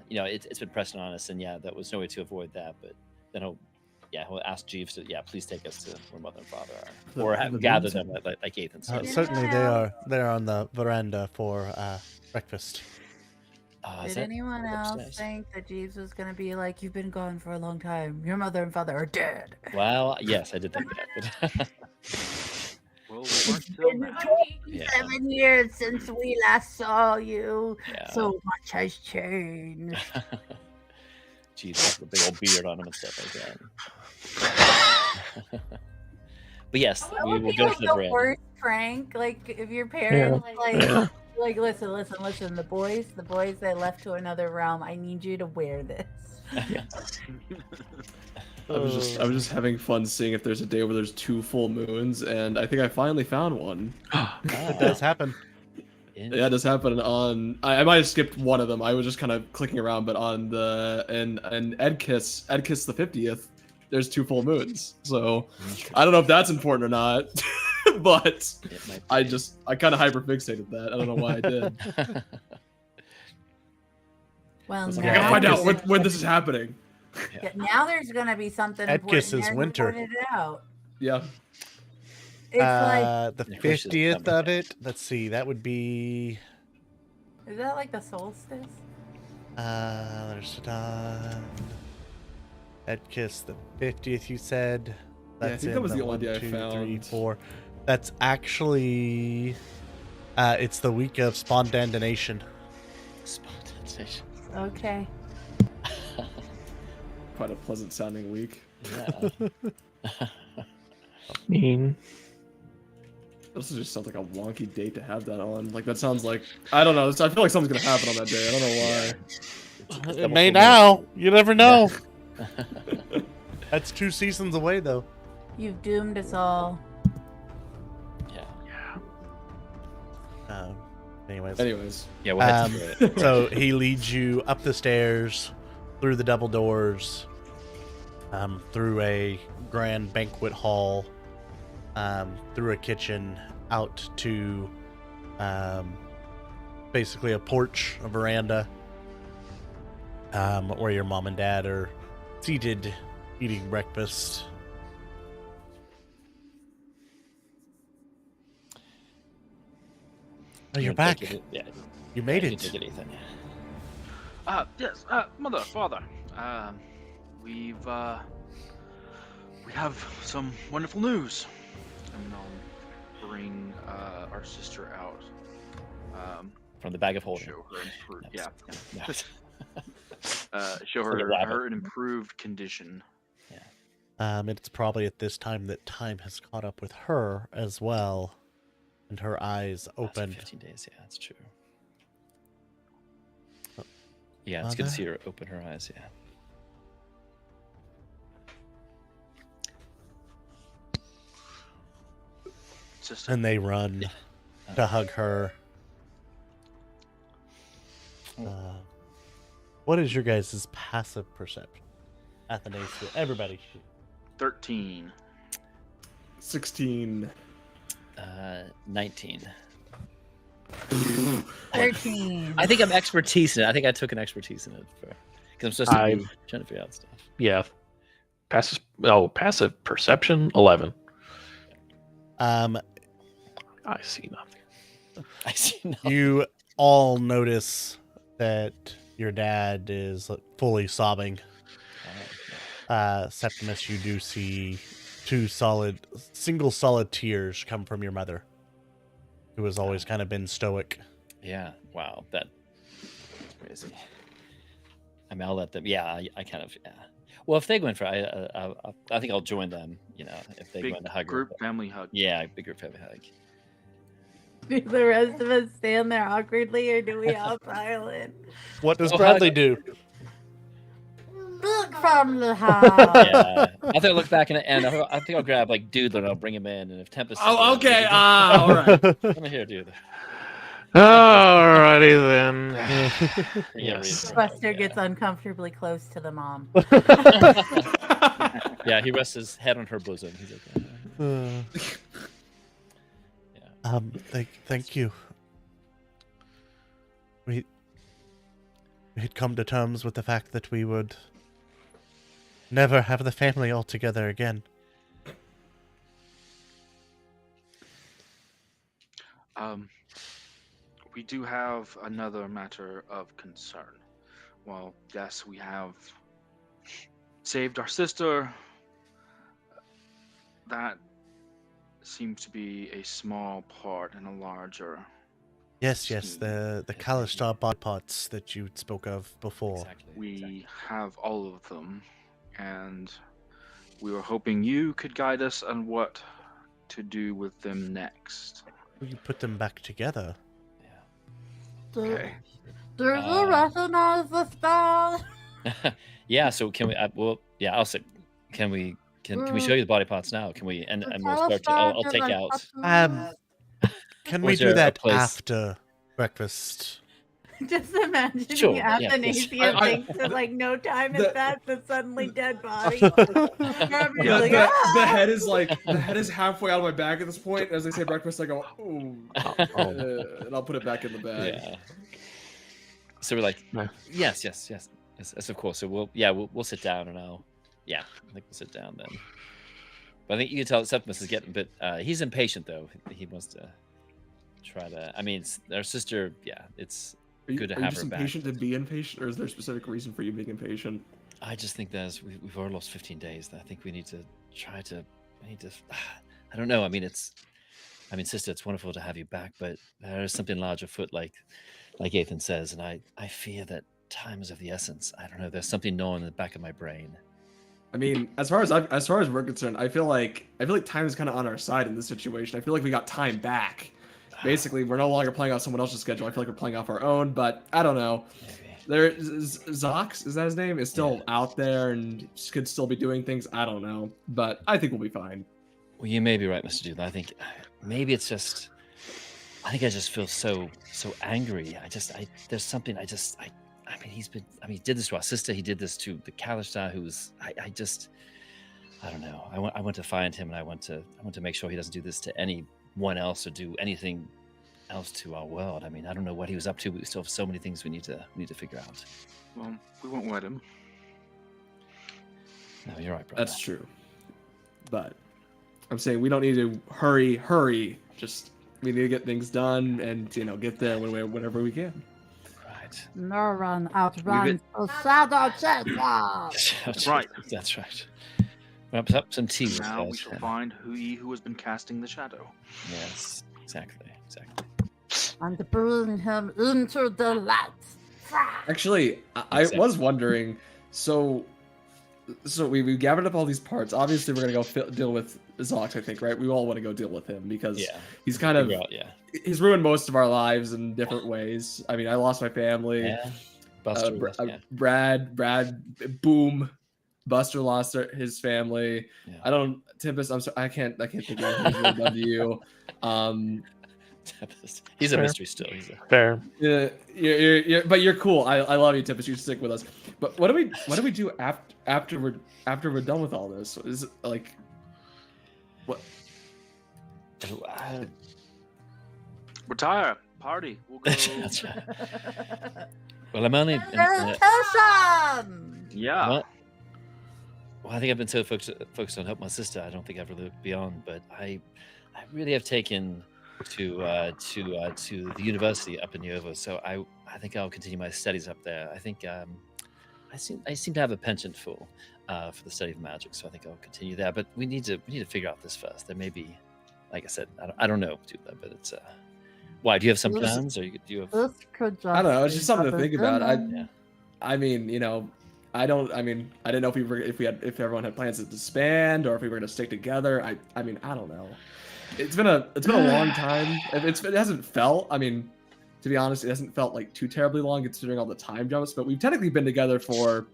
It's been pressing on us, and that was no way to avoid that. But then he'll ask Jeeves to, please take us to where Mother and Father are, or gather them like Ethan said. Certainly, they are on the veranda for breakfast. Did anyone else think that Jeeves was going to be like, you've been gone for a long time. Your mother and father are dead? Well, yes, I did think that. Well, It's been 27 years since we last saw you. Yeah. So much has changed. Jeez, the big old beard on him and stuff like that. But yes, we will go to the brand. Worst prank, like if your parents like listen, the boys they left to another realm. I need you to wear this. I was just having fun seeing if there's a day where there's 2 full moons, and I think I finally found one. It does happen. Yeah, it does happen on. I might have skipped one of them. I was just kind of clicking around, but on the and Edkiss the 50th, there's 2 full moons. So I don't know if that's important or not, but I kind of hyperfixated that. I don't know why I did. Well, I gotta find out when this is happening. Now there's gonna be something Edkiss important is there to winter. point it out. Yeah. It's like The 50th of it. Let's see. That would be. is that like the solstice? There's Edkiss the 50th. You said. I think that was the only day I 2, found. 3, 4. That's actually. It's the week of Spondendonation. Okay. Quite a pleasant sounding week. Yeah. Mean. This just sounds like a wonky date to have that on. Like that sounds like I don't know. I feel like something's gonna happen on that day. I don't know why. It may now. You never know. That's 2 seasons away, though. You've doomed us all. Anyways. Yeah, we'll head to it. So he leads you up the stairs, through the double doors, through a grand banquet hall, through a kitchen, out to basically a porch, a veranda, where your mom and dad are seated eating breakfast. Oh, you're back. Yeah. You made You it. can take it, Ethan. Yes, mother, father. We have some wonderful news. And I'll bring our sister out. From the bag of holding. Show her improved. No. Yeah. Show Like a her rabbit. her an improved condition. Yeah. It's probably at this time that time has caught up with her as well, and her eyes Oh, it's been open. 15 days. Yeah, that's true. Yeah, it's good to Mother? see her open her eyes. Yeah. Sister. And they run to hug her. What is your guys' passive perception? Athanasius, everybody shoot. 13. 16. 19. 13. I think I'm expertise in it. I think I took an expertise in it because I'm supposed to be trying to figure out stuff. Yeah. Passive perception 11. I see nothing. I see nothing. You all notice that your dad is fully sobbing. Septimus, you do see single solid tears come from your mother, who has always kind of been stoic. Yeah. Wow. That's crazy. I mean, I'll let them. Yeah. I kind of. Yeah. Well, if they go in for, I think I'll join them. You know, if they Big go in to hug group her. family hug. Yeah, big group family hug. Do the rest of us stand there awkwardly, or do we all pile in? What does Well, Bradley do? Look from the house. Yeah. I think I'll look back and I think I'll grab like Doodler and I'll bring him in. And if Tempest. Oh, okay. All right. Come here, Doodler. Alrighty then. Yes. Buster gets uncomfortably close to the mom. Yeah, he rests his head on her bosom. He's like, Thank you. We had come to terms with the fact that we would never have the family all together again. We do have another matter of concern. Well, yes, we have saved our sister. That seems to be a small part in a larger. Yes, the Kalistar body parts that you spoke of before. exactly. We have all of them, and we were hoping you could guide us on what to do with them next. You put them back together. Okay. Do you recognize the spell? Yeah. So can we? Well, yeah. I'll say, can we show you the body parts now? Can we? And we'll start to. I'll take out. Can Or we is do there a that place- after breakfast? Just imagining Sure, yeah, Athanasius yes. thinks that like no time has passed, but suddenly dead body. Yeah, Like, the "Ah!" head is halfway out of my bag at this point. As they say breakfast, I go, ooh, and I'll put it back in the bag. Yeah. So we're like, No. yes, of course. So we'll sit down and I think we'll sit down then. But I think you can tell Septimus is getting a bit. He's impatient though. He wants to try to. I mean, our sister. Yeah, it's good to Are you have just her back. impatient to be impatient, or is there a specific reason for you being impatient? I just think that we've already lost 15 days. I think we need to try to. I need to. I don't know. I mean, sister, it's wonderful to have you back, but there is something large afoot, like Ethan says, and I fear that time is of the essence. I don't know. There's something gnawing in the back of my brain. I mean, as far as we're concerned, I feel like time is kind of on our side in this situation. I feel like we got time back. Basically, we're no longer playing off someone else's schedule. I feel like we're playing off our own, but I don't know. Maybe. Zox, is that his name? Is still out there and could still be doing things. I don't know, but I think we'll be fine. Well, you may be right, Mr. Doodle. I think maybe it's just. I think I just feel so angry. There's something. I mean, he did this to our sister. He did this to the Kalistar, who's. I don't know. I want to find him, and I want to make sure he doesn't do this to anyone else or do anything else to our world. I mean, I don't know what he was up to, but we still have so many things we need to figure out. Well, we won't let him. No, you're right, brother. That's true, but I'm saying we don't need to hurry. Just we need to get things done and get there whenever we can. Right. No run outruns the shadow chase. Right. That's right. Wrap up some tea. with Now we us, shall then. find who has been casting the shadow. Yes, exactly. And bring him into the light. Actually, I Exactly. was wondering. So, so we gathered up all these parts. Obviously, we're gonna go deal with Zox, I think, right? We all want to go deal with him because Yeah. he's kind of Figure out, yeah. he's ruined most of our lives in different ways. I mean, I lost my family. Yeah. Buster, Brad, boom, Buster lost his family. Yeah. Tempest, I'm sorry, I can't think of anything he's really done to you. He's a mystery still. He's fair. Yeah, but you're cool. I love you, Tempest. You stick with us. But what do we do after we're done with all this? Is it like what? Retire, party. We'll go. That's right. Well, I'm only. Yeah. Well, I think I've been so focused on help my sister. I don't think I've really beyond. But I really have taken to the university up in Yovo. So I think I'll continue my studies up there. I think I seem to have a penchant for the study of magic. So I think I'll continue there. But we need to figure out this first. There may be, like I said, I don't know, but it's. Why? Do you have some plans, or do you have? I don't know. It's just something to think about. I mean, you know, I didn't know if everyone had plans to disband or if we were going to stick together. I mean, I don't know. It's been a long time. It hasn't felt. I mean, to be honest, it hasn't felt like too terribly long considering all the time jumps. But we've technically been together for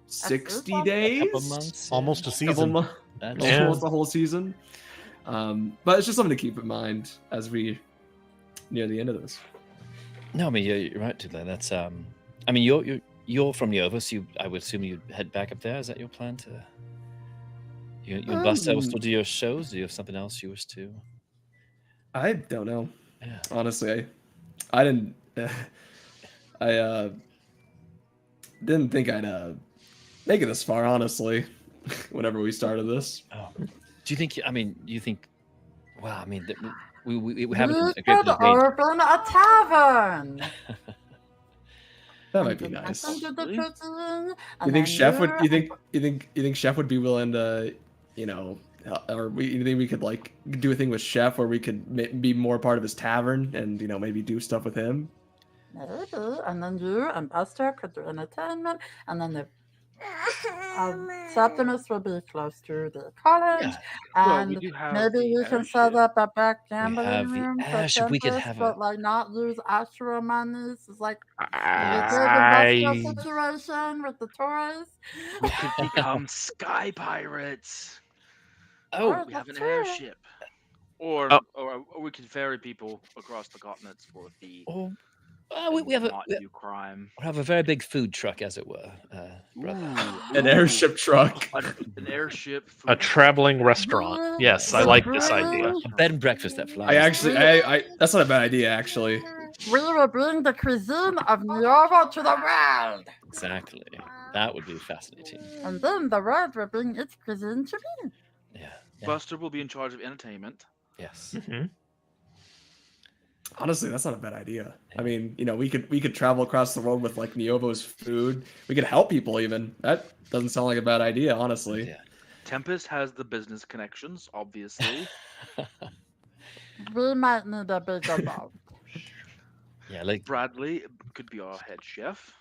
60 days, couple months, almost a season, almost the whole season. But it's just something to keep in mind as we near the end of this. No, I mean you're right, Tudor. That's I mean you're from Yovo, so I would assume you'd head back up there. Is that your plan to? You and Buster will still do your shows? Do you have something else you wish to? I don't know. Yeah. Honestly, I didn't. I didn't think I'd make it this far. Honestly, whenever we started this. Oh. Do you think? I mean, you think? Wow. I mean, we haven't. You could open a tavern. That might be nice. You You think Chef would? You think Chef would be willing to? You know, you think we could like do a thing with Chef where we could be more part of his tavern and maybe do stuff with him? Maybe, and then you and Buster could do entertainment, and then the Septimus will be close to the college, and maybe we can set up a back gambling room for Tempest, but like not use actual money. It's like a industrial situation with the tourists. We could become sky pirates. Oh, we have an airship, or we could ferry people across the continents for a fee. We have do crime. We have a very big food truck, as it were. An airship truck. An airship. A traveling restaurant. Yes, I like this idea. A bed and breakfast that flies. I that's not a bad idea, actually. We will bring the cuisine of Niovo to the world. Exactly. That would be fascinating. And then the world will bring its cuisine to me. Yeah. Buster will be in charge of entertainment. Yes. Mm-hmm. Honestly, that's not a bad idea. I mean, we could travel across the world with like Niovo's food. We could help people even. That doesn't sound like a bad idea, honestly. Yeah. Tempest has the business connections, obviously. We might need a bigger boat. Yeah, like Bradley could be our head chef.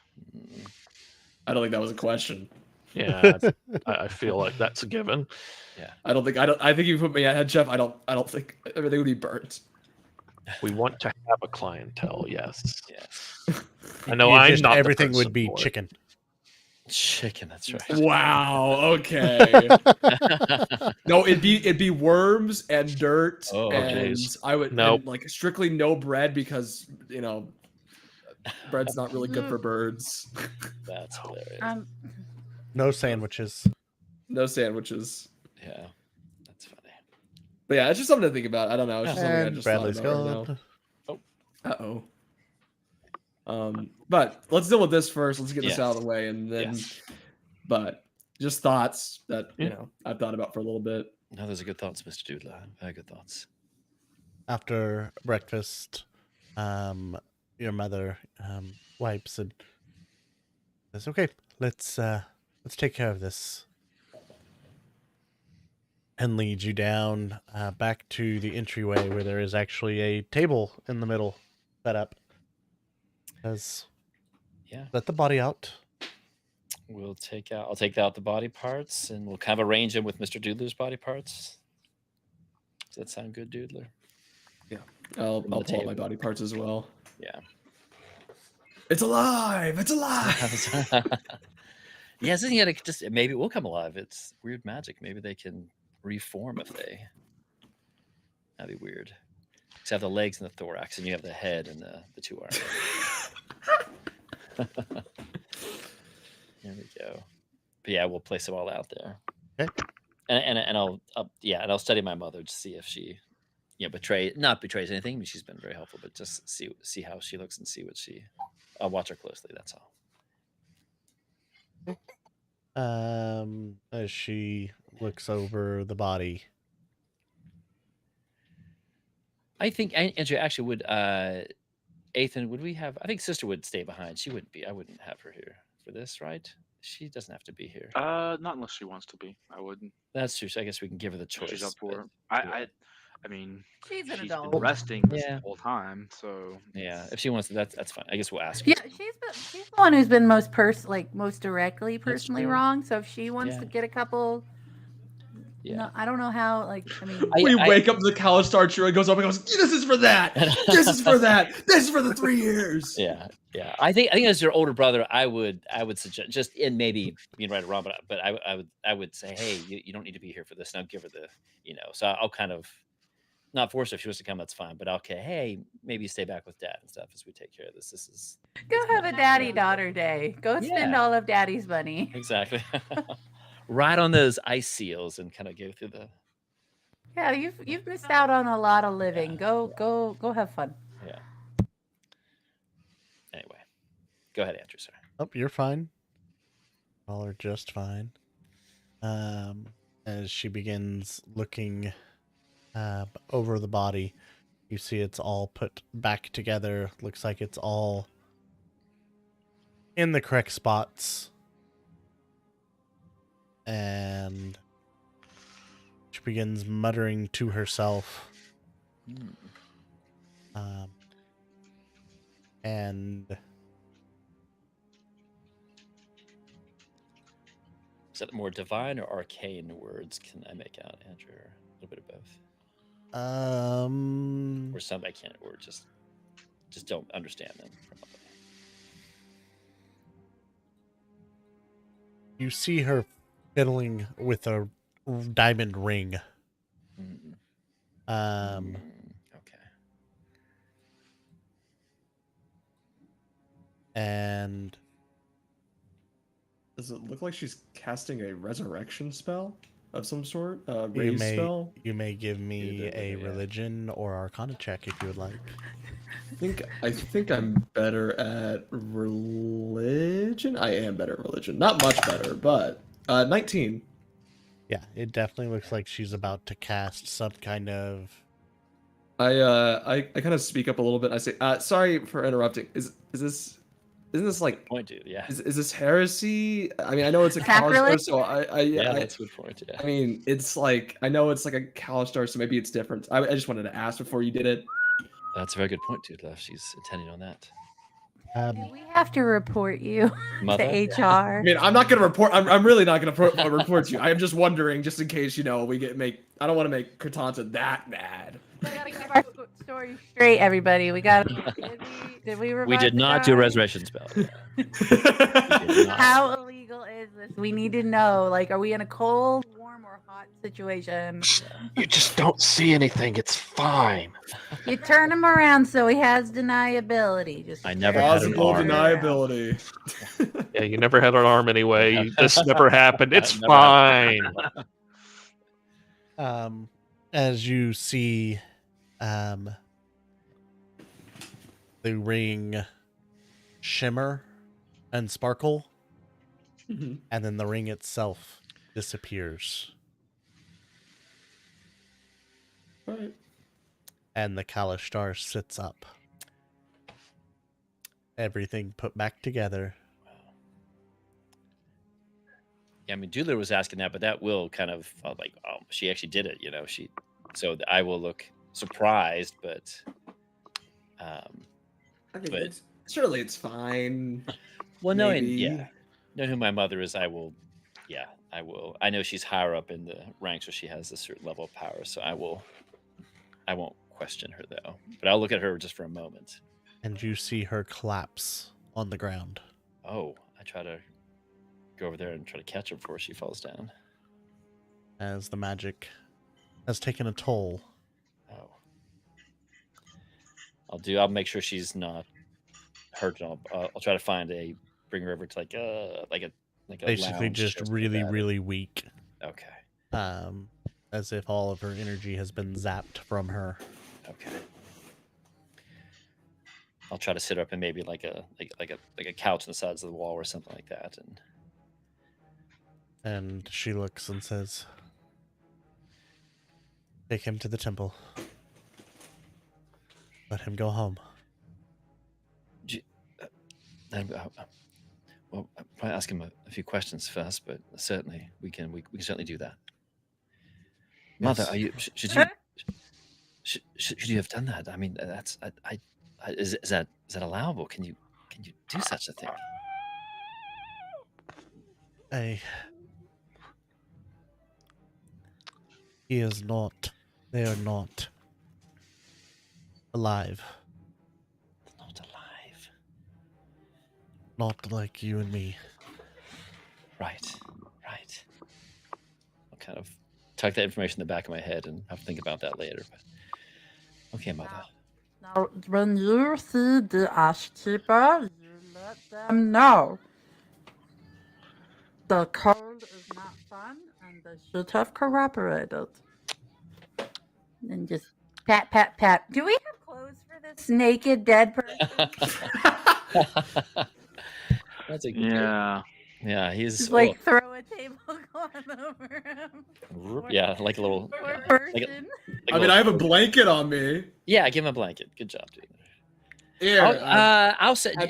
I don't think that was a question. Yeah, I feel like that's a given. Yeah. I think if you put me at head chef, I don't think everything would be burnt. We want to have a clientele, yes. Yes. I know I'm not. Everything would be chicken. Chicken, that's right. Wow. Okay. No, it'd be worms and dirt, and geez. I would and, like strictly no bread because bread's not really good for birds. That's hilarious. No sandwiches. No sandwiches. Yeah, that's funny. But yeah, it's just something to think about. I don't know. It's just something I just Bradley's thought about right now. But let's deal with this first. Let's get this out of the way, and then. But just thoughts that I've thought about for a little bit. No, those are good thoughts, Mr. Doodler. Very good thoughts. After breakfast, your mother wipes and says, "Okay, let's take care of this," and leads you down back to the entryway where there is actually a table in the middle set up. Let the body out. I'll take out the body parts, and we'll kind of arrange them with Mr. Doodler's body parts. Does that sound good, Doodler? Yeah. I'll pull out my body parts as well. Yeah. It's alive! It's alive! Yeah, isn't it just maybe it will come alive? It's weird magic. Maybe they can reform if they. That'd be weird. Because you have the legs and the thorax, and you have the head and the two arms. There we go. But yeah, we'll place them all out there. Okay. And I'll study my mother to see if she, not betrays anything. I mean, she's been very helpful, but just see how she looks and see what she. I'll watch her closely. That's all. As she looks over the body, I think Andrew actually would. Ethan, would we have? I think Sister would stay behind. She wouldn't be. I wouldn't have her here for this, right? She doesn't have to be here. Not unless she wants to be. I wouldn't. That's true. So I guess we can give her the choice. She's up for it. I mean, she's an been adult. resting this whole time, so yeah. If she wants to, that's fine. I guess we'll ask her. Yeah, she's the one who's been most directly personally wrong. So if she wants to get a couple. Yeah. No, I don't know how. Like, I mean, we wake up to the Kalistar tree and goes up and goes, "This is for that. This is for that. This is for the 3 years." Yeah. I think as your older brother, I would suggest just in maybe being right or wrong, but I would say, hey, you don't need to be here for this. Now give her the, So I'll kind of not force her if she wants to come. That's fine. But okay, hey, maybe stay back with Dad and stuff as we take care of this. This is go have a daddy-daughter day. Go spend all of Daddy's money. Exactly. Ride on those ice seals and kind of go through the. Yeah, you've missed out on a lot of living. Go have fun. Yeah. Anyway, go ahead, Andrew. Sorry. Oh, you're fine. All are just fine. As she begins looking over the body, you see it's all put back together. Looks like it's all in the correct spots. And she begins muttering to herself. And is that more divine or arcane words can I make out, Andrew? A little bit of both. Or some I can't, or just don't understand them. Probably. You see her fiddling with a diamond ring. Okay. And does it look like she's casting a resurrection spell of some sort? Spell? You may give me a religion or arcana check if you would like. I think I'm better at religion. I am better at religion. Not much better, but 19. Yeah, it definitely looks like she's about to cast some kind of. I kind of speak up a little bit. I say, sorry for interrupting. Isn't this like point, dude? Yeah. Is this heresy? I mean, I know it's a Kalistar, so that's a good point. Yeah. I mean, it's like I know it's like a Kalistar, so maybe it's different. I just wanted to ask before you did it. That's a very good point, dude. She's intending on that. Do we have to report you to HR? I mean, I'm not going to report. I'm really not going to report you. I am just wondering, just in case, we I don't want to make Katanta that mad. We gotta keep our story straight, everybody. We got. Did we? We did not do a resurrection spell. How illegal is this? We need to know. Like, are we in a cold, warm, or hot situation? You just don't see anything. It's fine. You turn him around so he has deniability. I never had an arm. Deniability. Yeah, you never had an arm anyway. This never happened. It's fine. As you see, the ring shimmer and sparkle, and then the ring itself disappears. Right. And the Kalistar sits up. Everything put back together. Yeah, I mean, Doodler was asking that, but that will kind of like, oh, she actually did it, So I will look surprised, but I mean, surely it's fine. Well, no, yeah, knowing who my mother is, I will. Yeah, I will. I know she's higher up in the ranks, where she has a certain level of power. So I will. I won't question her though, but I'll look at her just for a moment. And you see her collapse on the ground. Oh, I try to go over there and try to catch her before she falls down. As the magic has taken a toll. Oh. I'll make sure she's not hurt. I'll try to bring her over to like a Basically lounge just or something really, like that. really weak. Okay. As if all of her energy has been zapped from her. Okay. I'll try to sit her up in maybe like a couch on the sides of the wall or something like that. And she looks and says, "Take him to the temple. Let him go home." Well, I'll probably ask him a few questions first, but certainly we can certainly do that. Mother, Yes. should you have done that? I mean, is that allowable? Can you do such a thing? He is not. They are not alive. Not alive. Not like you and me. Right. I'll kind of tuck that information in the back of my head and have to think about that later. But okay, Mother. Now, when you see the Ashkeeper, you let them know. The cold is not fun, and they should have cooperated. And just pat, pat, pat. Do we have clothes for this naked dead person? That's a Yeah, he's Just like throw a tablecloth over him. Yeah, like a little. Poor person. I mean, I have a blanket on me. Yeah, give him a blanket. Good job, dude. Yeah, I'll say. I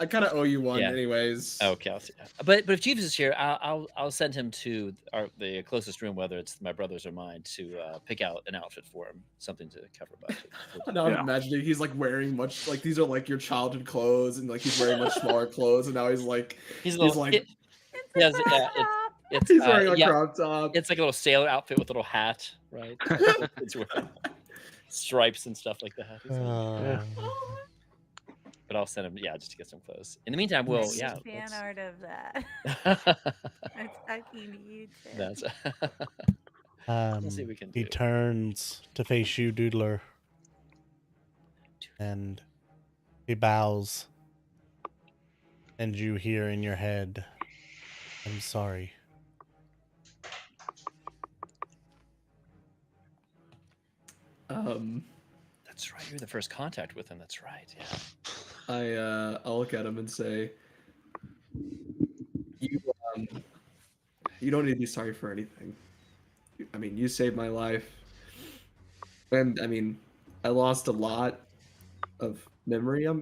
kind of owe you one, Yeah. anyways. Okay, I'll see. But if Jeeves is here, I'll send him to the closest room, whether it's my brother's or mine, to pick out an outfit for him, something to cover up. Now I'm imagining he's like wearing much like these are like your childhood clothes, and like he's wearing much smaller clothes, and now he's like he's like it's he's wearing a crop top. It's like a little sailor outfit with a little hat, right? It's wearing stripes and stuff like that. But I'll send him, just to get some clothes. In the meantime, Fan art of that. I'm talking to you, Tim. That's let's see what we can do. He turns to face you, Doodler, and he bows, and you hear in your head, "I'm sorry." That's right. You're the first contact with him. That's right. Yeah. I'll look at him and say, you don't need to be sorry for anything. I mean, you saved my life, and I mean, I lost a lot of memory. I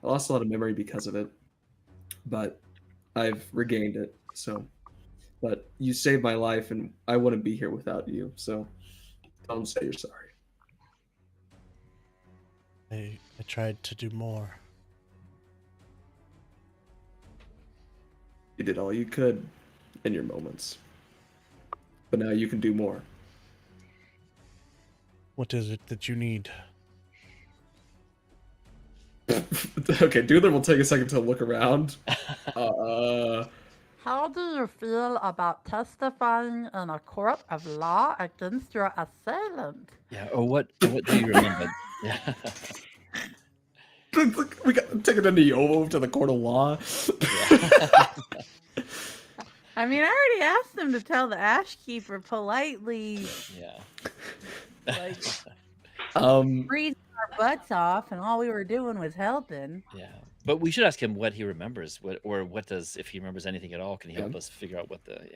lost a lot of memory because of it, but I've regained it. So, but you saved my life, and I wouldn't be here without you. So, don't say you're sorry. I tried to do more. You did all you could in your moments. But now you can do more. What is it that you need? Okay, Doodler will take a second to look around. How do you feel about testifying in a court of law against your assailant? Yeah, or what do you remember? Yeah. We got taken into Yovo to the court of law. I mean, I already asked him to tell the Ashkeeper politely. Yeah. Freeze our butts off, and all we were doing was helping. Yeah, but we should ask him what he remembers. If he remembers anything at all, can he help us figure out what the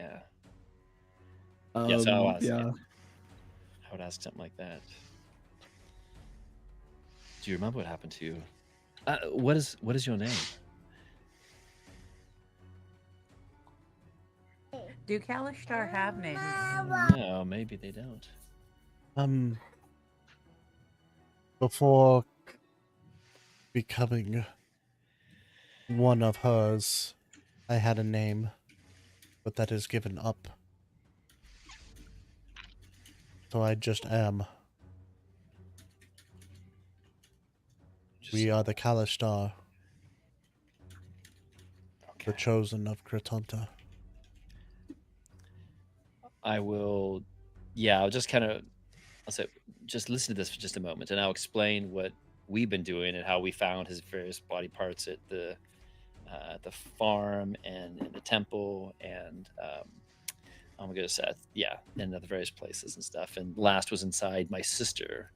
so I'll ask him. I would ask something like that. Do you remember what happened to you? What is your name? Do Kalishtar have names? No, maybe they don't. Before becoming one of hers, I had a name, but that is given up. So I just am. We are the Kalishtar. Okay. The chosen of Kratanta. I will, yeah, I'll just kind of, I'll say, just listen to this for just a moment, and I'll explain what we've been doing and how we found his various body parts at the farm and in the temple, and oh my goodness, yeah, and the various places and stuff. And last was inside my sister,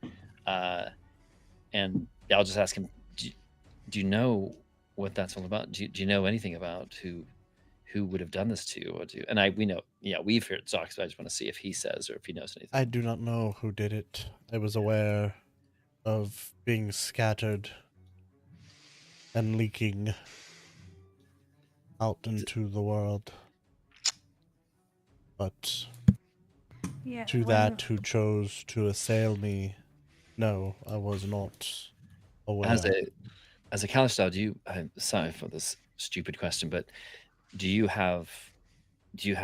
and I'll just ask him, do you know what that's all about? Do you know anything about who would have done this to you? Or we know, yeah, we've heard Zox, but I just want to see if he says or if he knows anything. I do not know who did it. I was aware of being scattered and leaking out into the world. But Yeah, to that who chose to assail me, no, I was not aware. As a Kalishtar, I'm sorry for this stupid question, but do you have the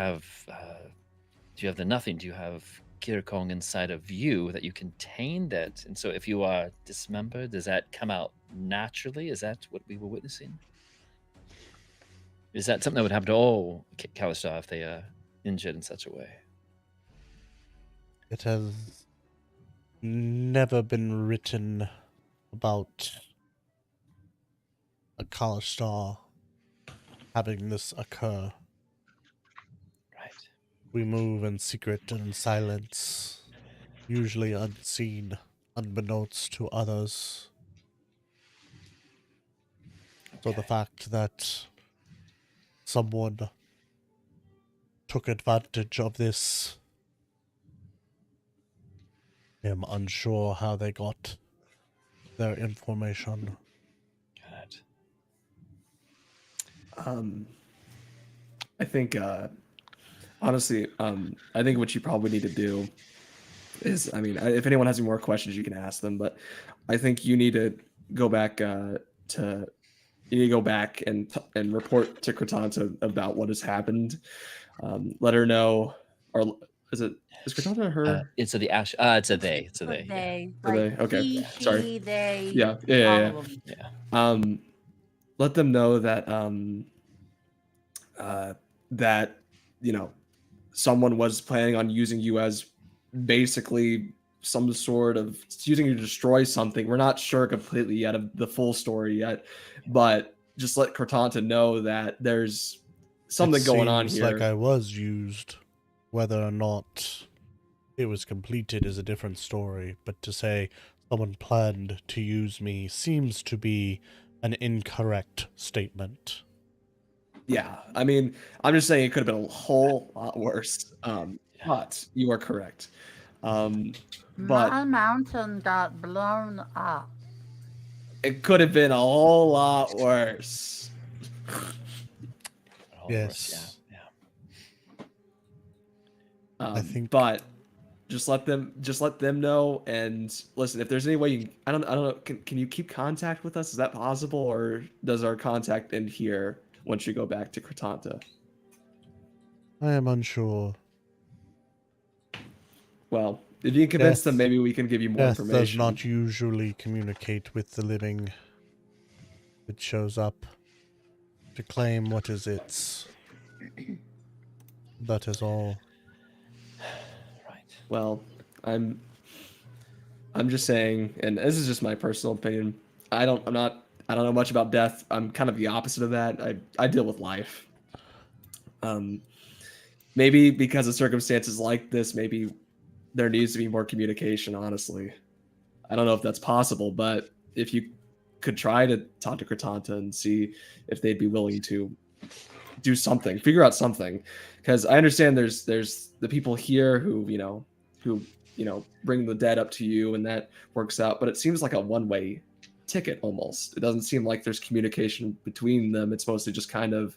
nothing? Do you have Kirikong inside of you that you contain that? And so if you are dismembered, does that come out naturally? Is that what we were witnessing? Is that something that would happen to all Kalishtar if they are injured in such a way? It has never been written about a Kalishtar having this occur. Right. We move in secret and in silence, usually unseen, unbeknownst to others. Okay. So the fact that someone took advantage of this, I am unsure how they got their information. Good. I think, honestly, I think what you probably need to do is, I mean, if anyone has any more questions, you can ask them, but I think you need to go back and report to Kratanta about what has happened. Let her know, or is Kratanta her? It's a the Ash. It's a they. It's a they. They. Yeah. Like Okay. he, Sorry. she, they. Yeah. All of them. Yeah. Let them know that that someone was planning on using you as basically some sort of using you to destroy something. We're not sure completely yet of the full story yet, but just let Kratanta know that there's something going on here. It seems like I was used. Whether or not it was completed is a different story, but to say someone planned to use me seems to be an incorrect statement. Yeah, I mean, I'm just saying it could have been a whole lot worse. But you are correct. But my mountain got blown up. It could have been a whole lot worse. Yes. Yeah. I think, but just let them know. And listen, if there's any way I don't know. Can you keep contact with us? Is that possible, or does our contact end here once you go back to Kratanta? I am unsure. Well, if you can convince them, maybe we can give you more information. Death does not usually communicate with the living. It shows up to claim what is its. That is all. Right. Well, I'm just saying, and this is just my personal opinion. I don't know much about death. I'm kind of the opposite of that. I deal with life. Maybe because of circumstances like this, maybe there needs to be more communication, honestly. I don't know if that's possible, but if you could try to talk to Kratanta and see if they'd be willing to do something, figure out something. Because I understand there's the people here who bring the dead up to you and that works out, but it seems like a one-way ticket almost. It doesn't seem like there's communication between them. It's mostly just kind of,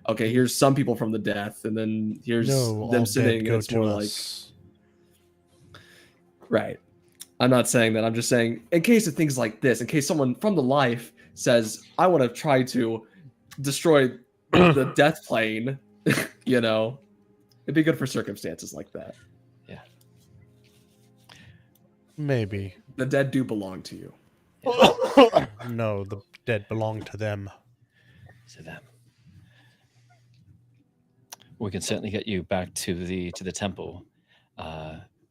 okay, here's some people from the death, and then here's them sitting, and it's more like, right. I'm not saying that. I'm just saying, in case of things like this, in case someone from the life says, I want to try to destroy the death plane, you know, it'd be good for circumstances like that. Yeah. Maybe. The dead do belong to you. No, the dead belong to them. To them. We can certainly get you back to the temple.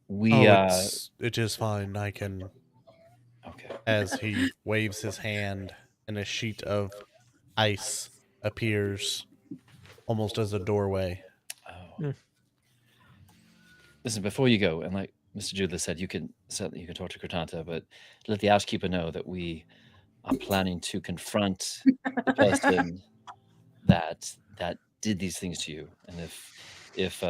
It is fine. I can. Okay. As he waves his hand, and a sheet of ice appears, almost as a doorway. Oh. Listen, before you go, and like Mr. Judith said, you can talk to Cortanta, but let the Ashkeeper know that we are planning to confront the person that did these things to you, and if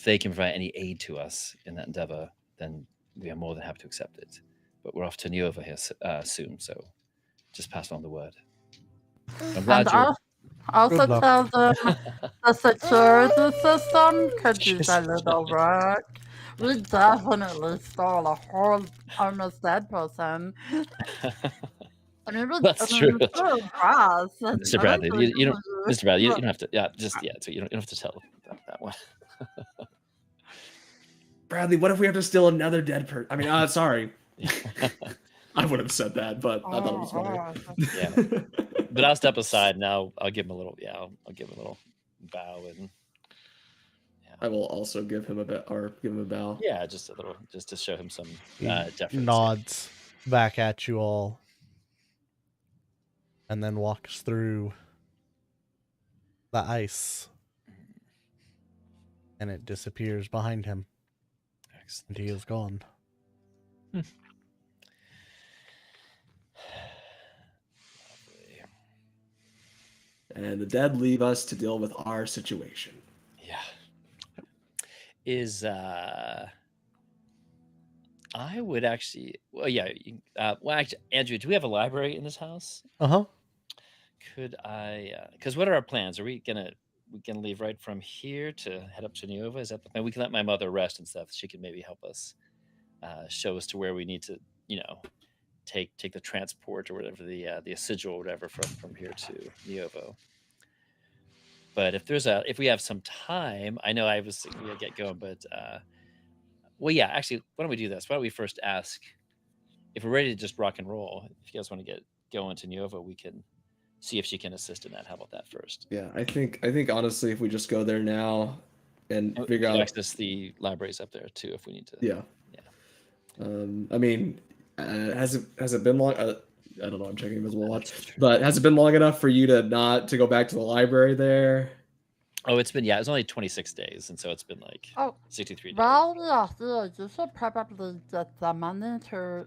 they can provide any aid to us in that endeavor, then we are more than happy to accept it. But we're off to Nuova here soon, so just pass on the word. I'm glad And also tell them the security system could use a little work. We definitely stole a whole almost dead person. I mean, That's true. Mr. Bradley, you don't. Mr. Bradley, you don't have to. Yeah, just So you don't have to tell that one. Bradley, what if we have to steal another dead person? I mean, sorry. I would have said that, but I thought it was funny. Yeah, but I'll step aside now. I'll give him a little. Yeah, I'll give him a little bow and. Yeah. I will also give him a bow. Yeah, just a little, just to show him some deference. Nods back at you all, and then walks through the ice, and it disappears behind him. Excellent. And he is gone. And the dead leave us to deal with our situation. Yeah. I would actually. Well, yeah. Actually, Andrew, do we have a library in this house? Could I? Because what are our plans? Are we gonna leave right from here to head up to Nuova? Is that the plan? We can let my mother rest and stuff. She can maybe help us, show us to where we need to, take the transport or whatever, the Sigil or whatever from here to Nuovo. But if we have some time, I know I was thinking we'd get going, but well, yeah, actually, why don't we do this? Why don't we first ask if we're ready to just rock and roll? If you guys want to get going to Nuovo, we can see if she can assist in that. How about that first? Yeah, I think honestly, if we just go there now and figure out access the libraries up there too, if we need to. Yeah. I mean, has it been long? I don't know. I'm checking Invisible Watch, but has it been long enough for you to not to go back to the library there? Oh, it's was only 26 days, and so it's been like 63 days. Well, yeah, you should probably get the money to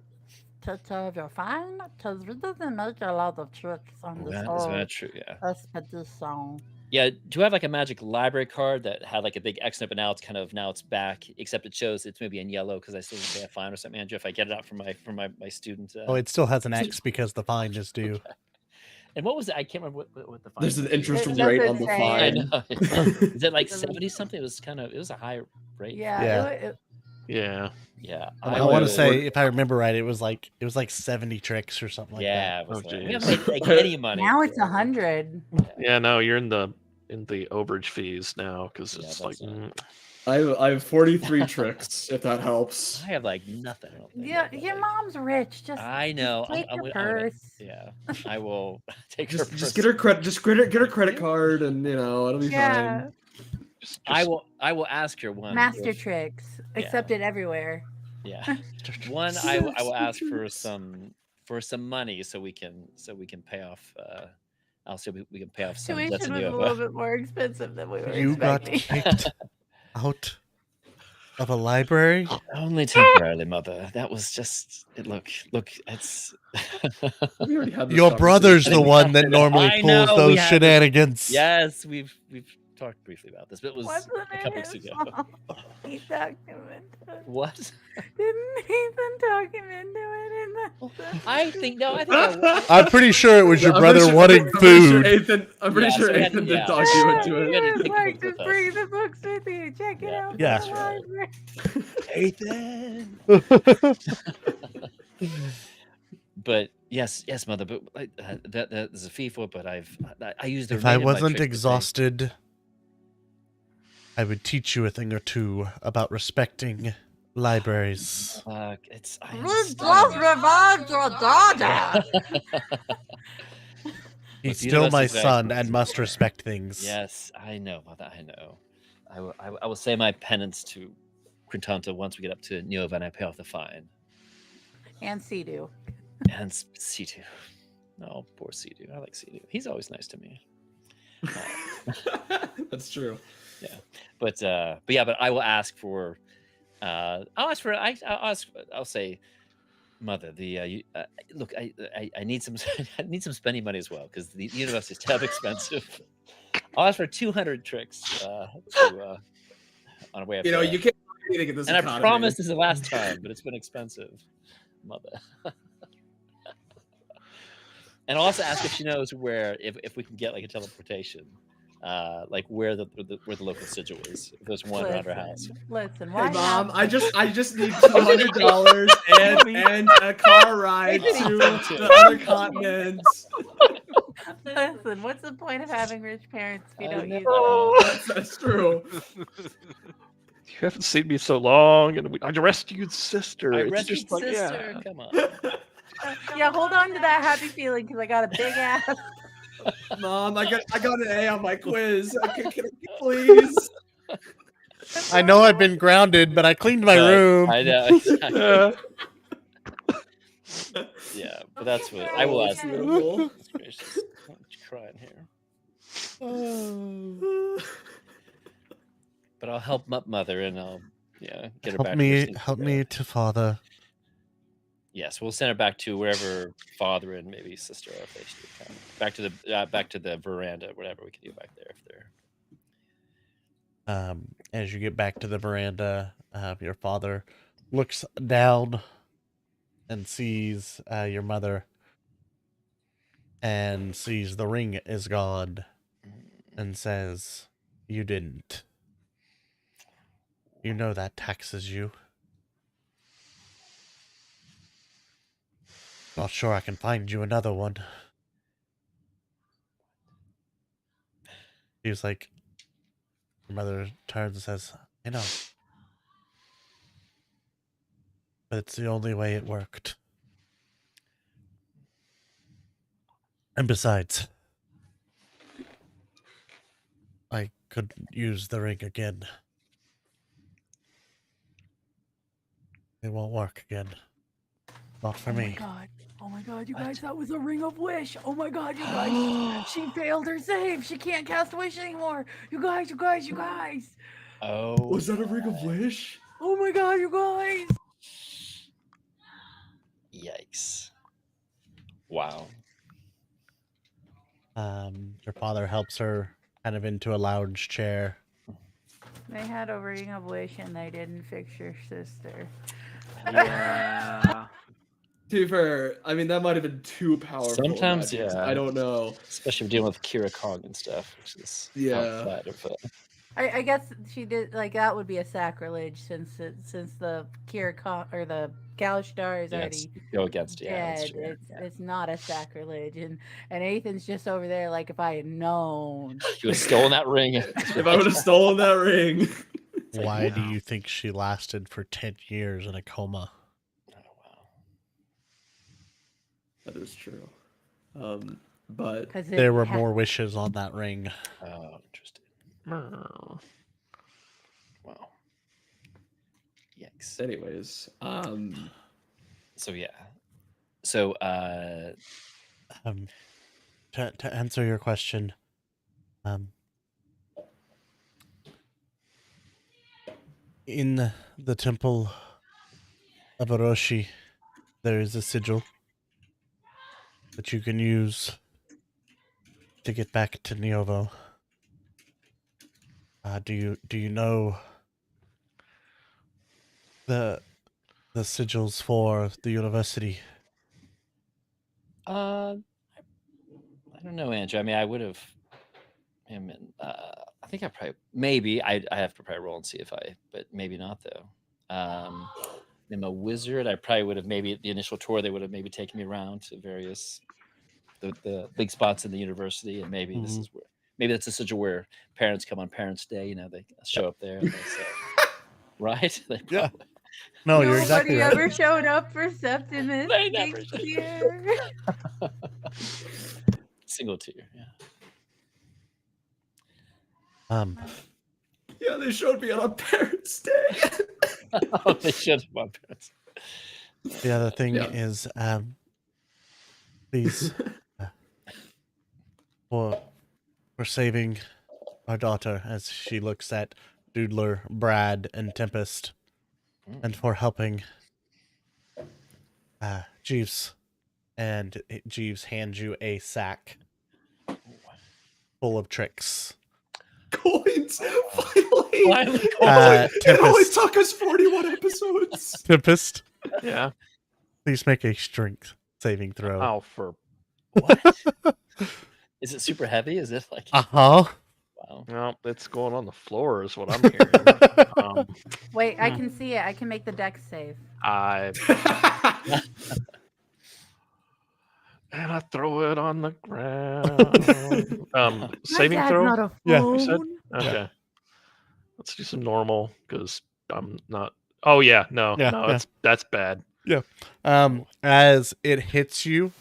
take care of your fine, because we didn't make a lot of trips on this whole expedition. Yeah, do you have like a magic library card that had like a big X up, and now it's back, except it shows it's maybe in yellow because I still didn't pay a fine or something, Andrew, if I get it out from my student. It still has an X because the fine is due. Okay. And what was it? I can't remember what the fine. There's an interest rate on the fine. Is it like 70 something? It was a high rate. Yeah. Yeah. I want to say, if I remember right, it was like 70 tricks or something like that. Yeah, it was we haven't made any money. Now it's 100. Yeah, no, you're in the overage fees now because it's like. I have 43 tricks, if that helps. I have like nothing. Yeah, your mom's rich. Just I know. Take your purse. Yeah, I will take her. Just get her credit. Just get her credit card, and it'll be fine. I will ask her one. Master tricks accepted everywhere. Yeah, one I will ask for some money so we can pay off. I'll see we can pay off some debts in Tuition was a little bit more expensive than we were expecting. You got kicked out of a library? Only temporarily, Mother. That was just it. Look, it's. Your brother's the one that normally pulls those shenanigans. Yes, we've talked briefly about this, but it was a couple weeks ago. He documented. What? Didn't Ethan talk him into it? I think I'm pretty sure it was your brother wanting food. I'm pretty sure Ethan did talk you into it. He was like, just bring the books with you. Check it out. Yeah. Ethan. But Yes, mother. But that is a fee for it. But I used the If I remainder of my wasn't tricks to pay. exhausted, I would teach you a thing or two about respecting libraries. It's We just revived your daughter. He's still my son and must respect things. Yes, I know, mother. I know. I will say my penance to Quintanta once we get up to Nova and I pay off the fine. And Sea-Doo. And Sea-Doo. No, poor Sea-Doo. I like Sea-Doo. He's always nice to me. That's true. Yeah, but I will ask for. I'll say, mother. Look, I need some. I need some spending money as well because the university is terribly expensive. I'll ask for 200 tricks on a way up. You know, you can't do anything in this economy. I promise this is the last time, but it's been expensive, mother. And I'll also ask if she knows where, if we can get like a teleportation, like where the local sigil is. If there's one around our house. Listen, hey mom, I just need $200 and a car ride to the other continents. Listen, what's the point of having rich parents if you don't use them? That's true. You haven't seen me so long, and I rescued sister. I It's rescued just like, sister. yeah. Come on. Yeah, hold on to that happy feeling because I got a big ass. Mom, I got an A on my quiz. Can I please? I know I've been grounded, but I cleaned my room. I know. Exactly. Yeah, but that's what I will ask. Goodness gracious. Why don't you crying here? But I'll help mother, and I'll get her back. Help me to father. Yes, we'll send her back to wherever father and maybe sister are faced with. Back to the veranda, whatever we can do back there if they're. As you get back to the veranda, your father looks down and sees your mother, and sees the ring is gone, and says, "You didn't. You know that taxes you. Not sure I can find you another one." He was like, your mother turns and says, "I know. But it's the only way it worked. And besides, I could use the ring again. It won't work again. Not for me." Oh my god, you guys, that was a ring of wish. Oh my god, you guys. She failed her save. She can't cast wish anymore. You guys. Oh. Was that a ring of wish? Oh my god, you guys. Yikes. Wow. Your father helps her kind of into a lounge chair. They had a ring of wish and they didn't fix your sister. Yeah. To be fair, I mean, that might have been too powerful. Sometimes, yeah. I don't know. Especially dealing with Kira Kong and stuff, which is outside of I guess she did, like, that would be a sacrilege since the Kira Kong or the Kalishtar is already go against dead. It's not a sacrilege, and Ethan's just over there like, if I had known. You would have stolen that ring. If I would have stolen that ring. Why do you think she lasted for 10 years in a coma? That is true. But there were more wishes on that ring. Oh, interesting. Wow. Yikes. Anyways, So yeah. So to answer your question, in the temple of Orochi, there is a sigil that you can use to get back to Niovo. Do you know the sigils for the university? I don't know, Andrew. I mean, I would have. I think I probably I have to probably roll and see if but maybe not though. I'm a wizard, I probably would have maybe at the initial tour they would have maybe taken me around to various the big spots in the university, and maybe this is where maybe that's a situation where parents come on Parents' Day. They show up there and they say, right? Yeah. No, you're exactly right. Nobody ever showed up for Septimus this year. Single tear, yeah. Yeah, they showed me on Parents' Day. Oh, they showed up on Parents' Day. The other thing is, please, for saving our daughter as she looks at Doodler, Brad, and Tempest, and for helping Jeeves. And Jeeves hands you a sack full of tricks. Coins! Finally! Tempest. It only took us 41 episodes. Tempest. Yeah. Please make a strength saving throw. Oh, for what? Is it super heavy? Is it like? Wow. No, it's going on the floor, is what I'm hearing. Wait, I can see it. I can make the dex save. And I throw it on the ground. Saving throw? Not a Yeah. You said? Okay. Yeah. Let's do some normal because I'm not. Oh yeah, no, that's bad. Yeah. As it hits you,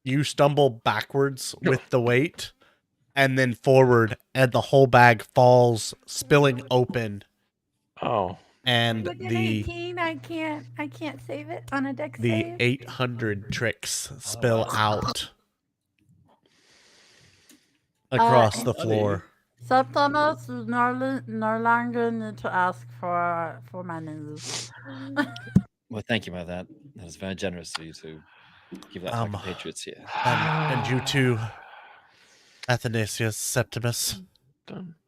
you stumble backwards with the weight, and then forward, and the whole bag falls, spilling open. Oh. And with an 18, I can't save it on a dex the save. 800 tricks spill out across the floor. Septimus is no longer need to ask for my news. Well, thank you, Mother. That is very generous of you to give that to our compatriots here. And you too, Athanasius Septimus.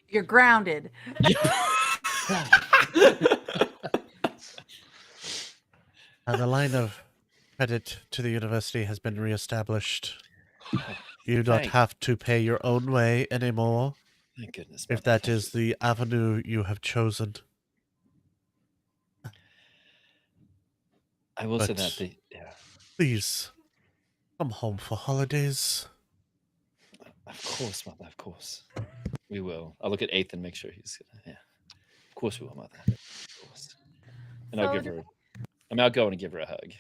You're grounded. The line of credit to the university has been reestablished. You don't have to pay your own way anymore. Thank goodness. If that is the avenue you have chosen. I will say that. Please, come home for holidays. Of course, Mother, of course. We will. I'll look at Eighth and make sure he's gonna, Of course we will, Mother. Of course. And I'll give her I'll go and give her a hug.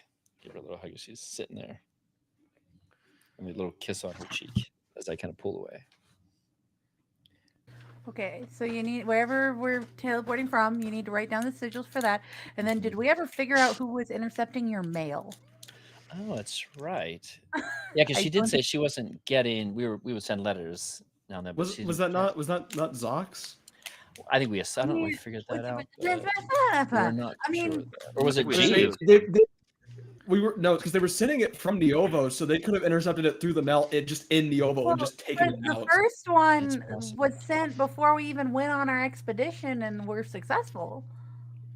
Give her a little hug as she's sitting there. And a little kiss on her cheek as I kind of pull away. Okay, so you need, wherever we're teleporting from, you need to write down the sigils for that. And then did we ever figure out who was intercepting your mail? Oh, that's right. Yeah, because she did say she wasn't getting. We would send letters down there. Was that not Zox? I think I don't know if we figured that out. We're not sure. Or was it Jeeves? We were because they were sending it from Neovo, so they could have intercepted it through the mail. It just in Neovo and just taken it out. The first one was sent before we even went on our expedition, and we're successful.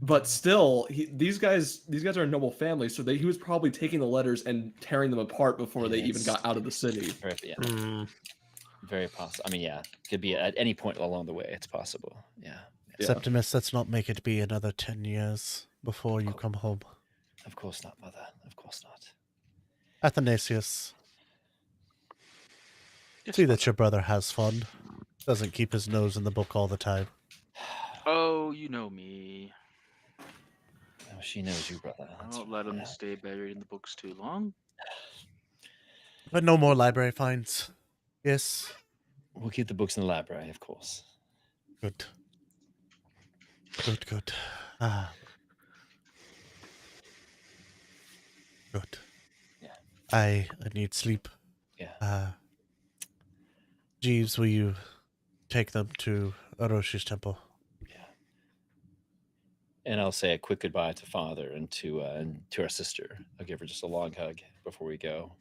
But still, these guys are a noble family, so he was probably taking the letters and tearing them apart before they even got out of the city. Very possible. I mean, could be at any point along the way. It's possible. Yeah. Septimus, let's not make it be another 10 years before you come home. Of course not, Mother. Of course not. Athanasius, see that your brother has fun. Doesn't keep his nose in the book all the time. Oh, you know me. Oh, she knows you, brother. I won't let him stay buried in the books too long. But no more library finds. Yes. We'll keep the books in the library, of course. Good. Good. Good. Yeah. I need sleep. Yeah. Jeeves, will you take them to Oroshi's temple? Yeah. And I'll say a quick goodbye to Father and to our sister. I'll give her just a long hug before we go.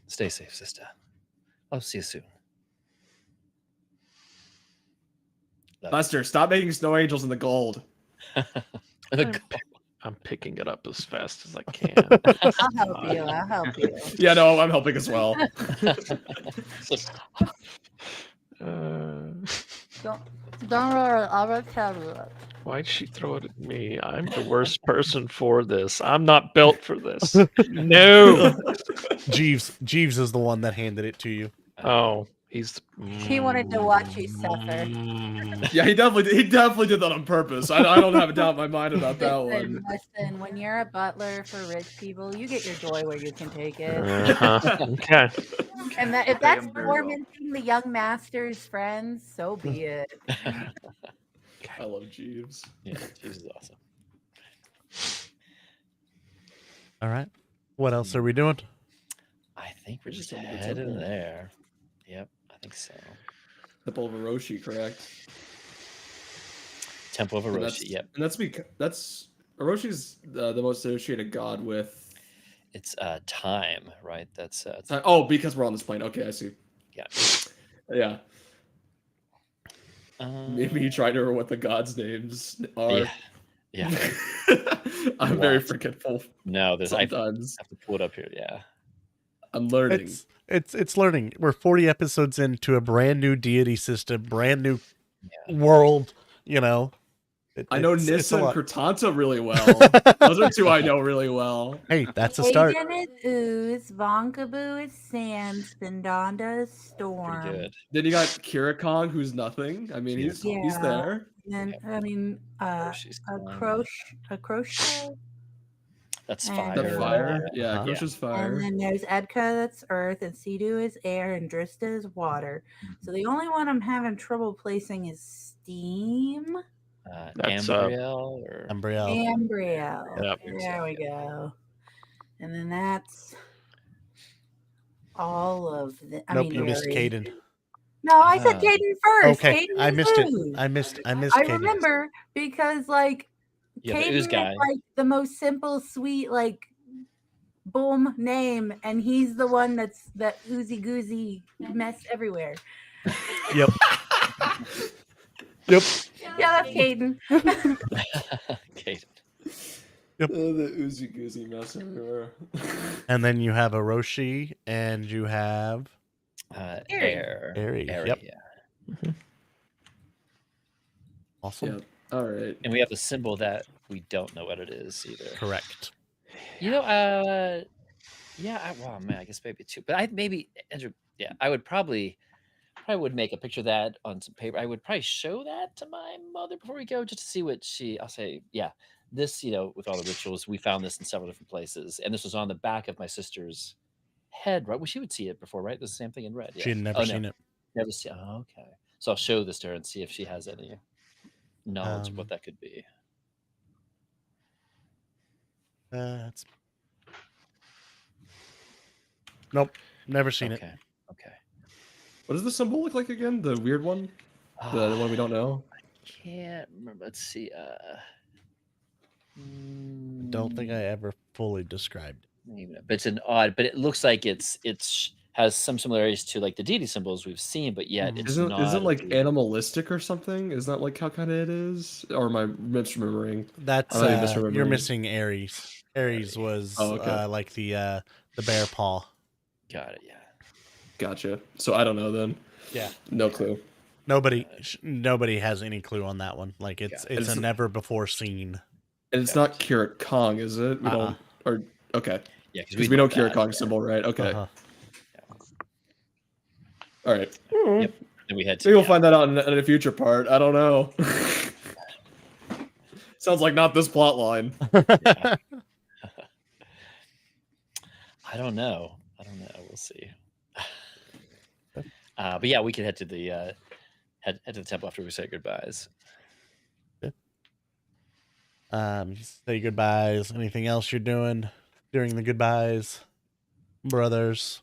Stay safe, sister. I'll see you soon. Buster, stop making snow angels in the gold. I'm picking it up as fast as I can. I'll help you. Yeah, no, I'm helping as well. Don't worry, I will tell you it. Why'd she throw it at me? I'm the worst person for this. I'm not built for this. No. Jeeves is the one that handed it to you. Oh, he's. He wanted to watch you suffer. Yeah, he definitely did that on purpose. I don't have a doubt in my mind about that one. Listen, when you're a butler for rich people, you get your joy where you can take it. Okay. And if that's tormenting the young master's friends, so be it. I love Jeeves. Yeah, Jeeves is awesome. All right. What else are we doing? I think we're just heading there. Yep, I think so. Temple of Orochi, correct? Temple of Orochi, yep. And that's because Oroshi's the most associated god with. It's time, right? That's oh, because we're on this plane. Okay, I see. Yeah. Yeah. Maybe you try to remember what the gods' names are. Yeah. I'm very forgetful. No, sometimes. I have to pull it up here. Yeah. I'm learning. It's learning. We're 40 episodes into a brand new deity system, brand new world, you know. I know Nissa and Kurtanta really well. Those are two I know really well. Hey, that's a start. Aiden is Ooze, Vonkabu is Sand, Spindonda is Storm. Pretty good. Then you got Kirakong, who's nothing. I mean, he's there. And then, I mean, a Crochet. That's fire. The fire? Yeah, Crochet's fire. And then there's Edka, that's earth, and Sidu is air, and Drista is water. So the only one I'm having trouble placing is Steam. Ambriel or Ambriel. Yep. There we go. And then that's all of the. Nope, you missed Caden. No, I said Caden first. Okay, Caden I missed it. I missed I Caden. remember because Caden is the most simple, sweet, boom name, and he's the one that's that oozy goozy mess everywhere. Yep. Yep. Yeah, that's Caden. Caden. Yep. The oozy goozy mess everywhere. And then you have Orochi, and you have Air. Yep. Yeah. Mm-hmm. Awesome. Yep. All right. And we have a symbol that we don't know what it is either. Correct. You know, I guess maybe two. But Andrew, I would probably would make a picture of that on some paper. I would probably show that to my mother before we go, just to see what I'll say, this, with all the rituals, we found this in several different places. And this was on the back of my sister's head, right? Well, she would see it before, right? The same thing in red. Yeah. She had never seen it. Never seen it. Oh, okay. So I'll show this to her and see if she has any knowledge of what that could be. Nope. Never seen it. Okay. What does the symbol look like again? The weird one? The one we don't know? I can't remember. Let's see. I don't think I ever fully described it. But it's an odd, but it looks like it's has some similarities to like the deity symbols we've seen, but yet it's not. Is it like animalistic or something? Is that like how kind of it is? Or am I misremembering? That's you're missing Ares. Ares was like the bear paw. Got it. Yeah. Gotcha. So I don't know then. Yeah. No clue. Nobody has any clue on that one. Like it's a never before seen. And it's not Kirakong, is it? We don't. Or okay. Yeah, because we know Kirakong symbol, right? Okay. All right. Yep. And we had to. Maybe we'll find that out in a future part. I don't know. Sounds like not this plot line. I don't know. We'll see. But yeah, we can head to the temple after we say goodbyes. Say goodbyes. Anything else you're doing during the goodbyes, brothers?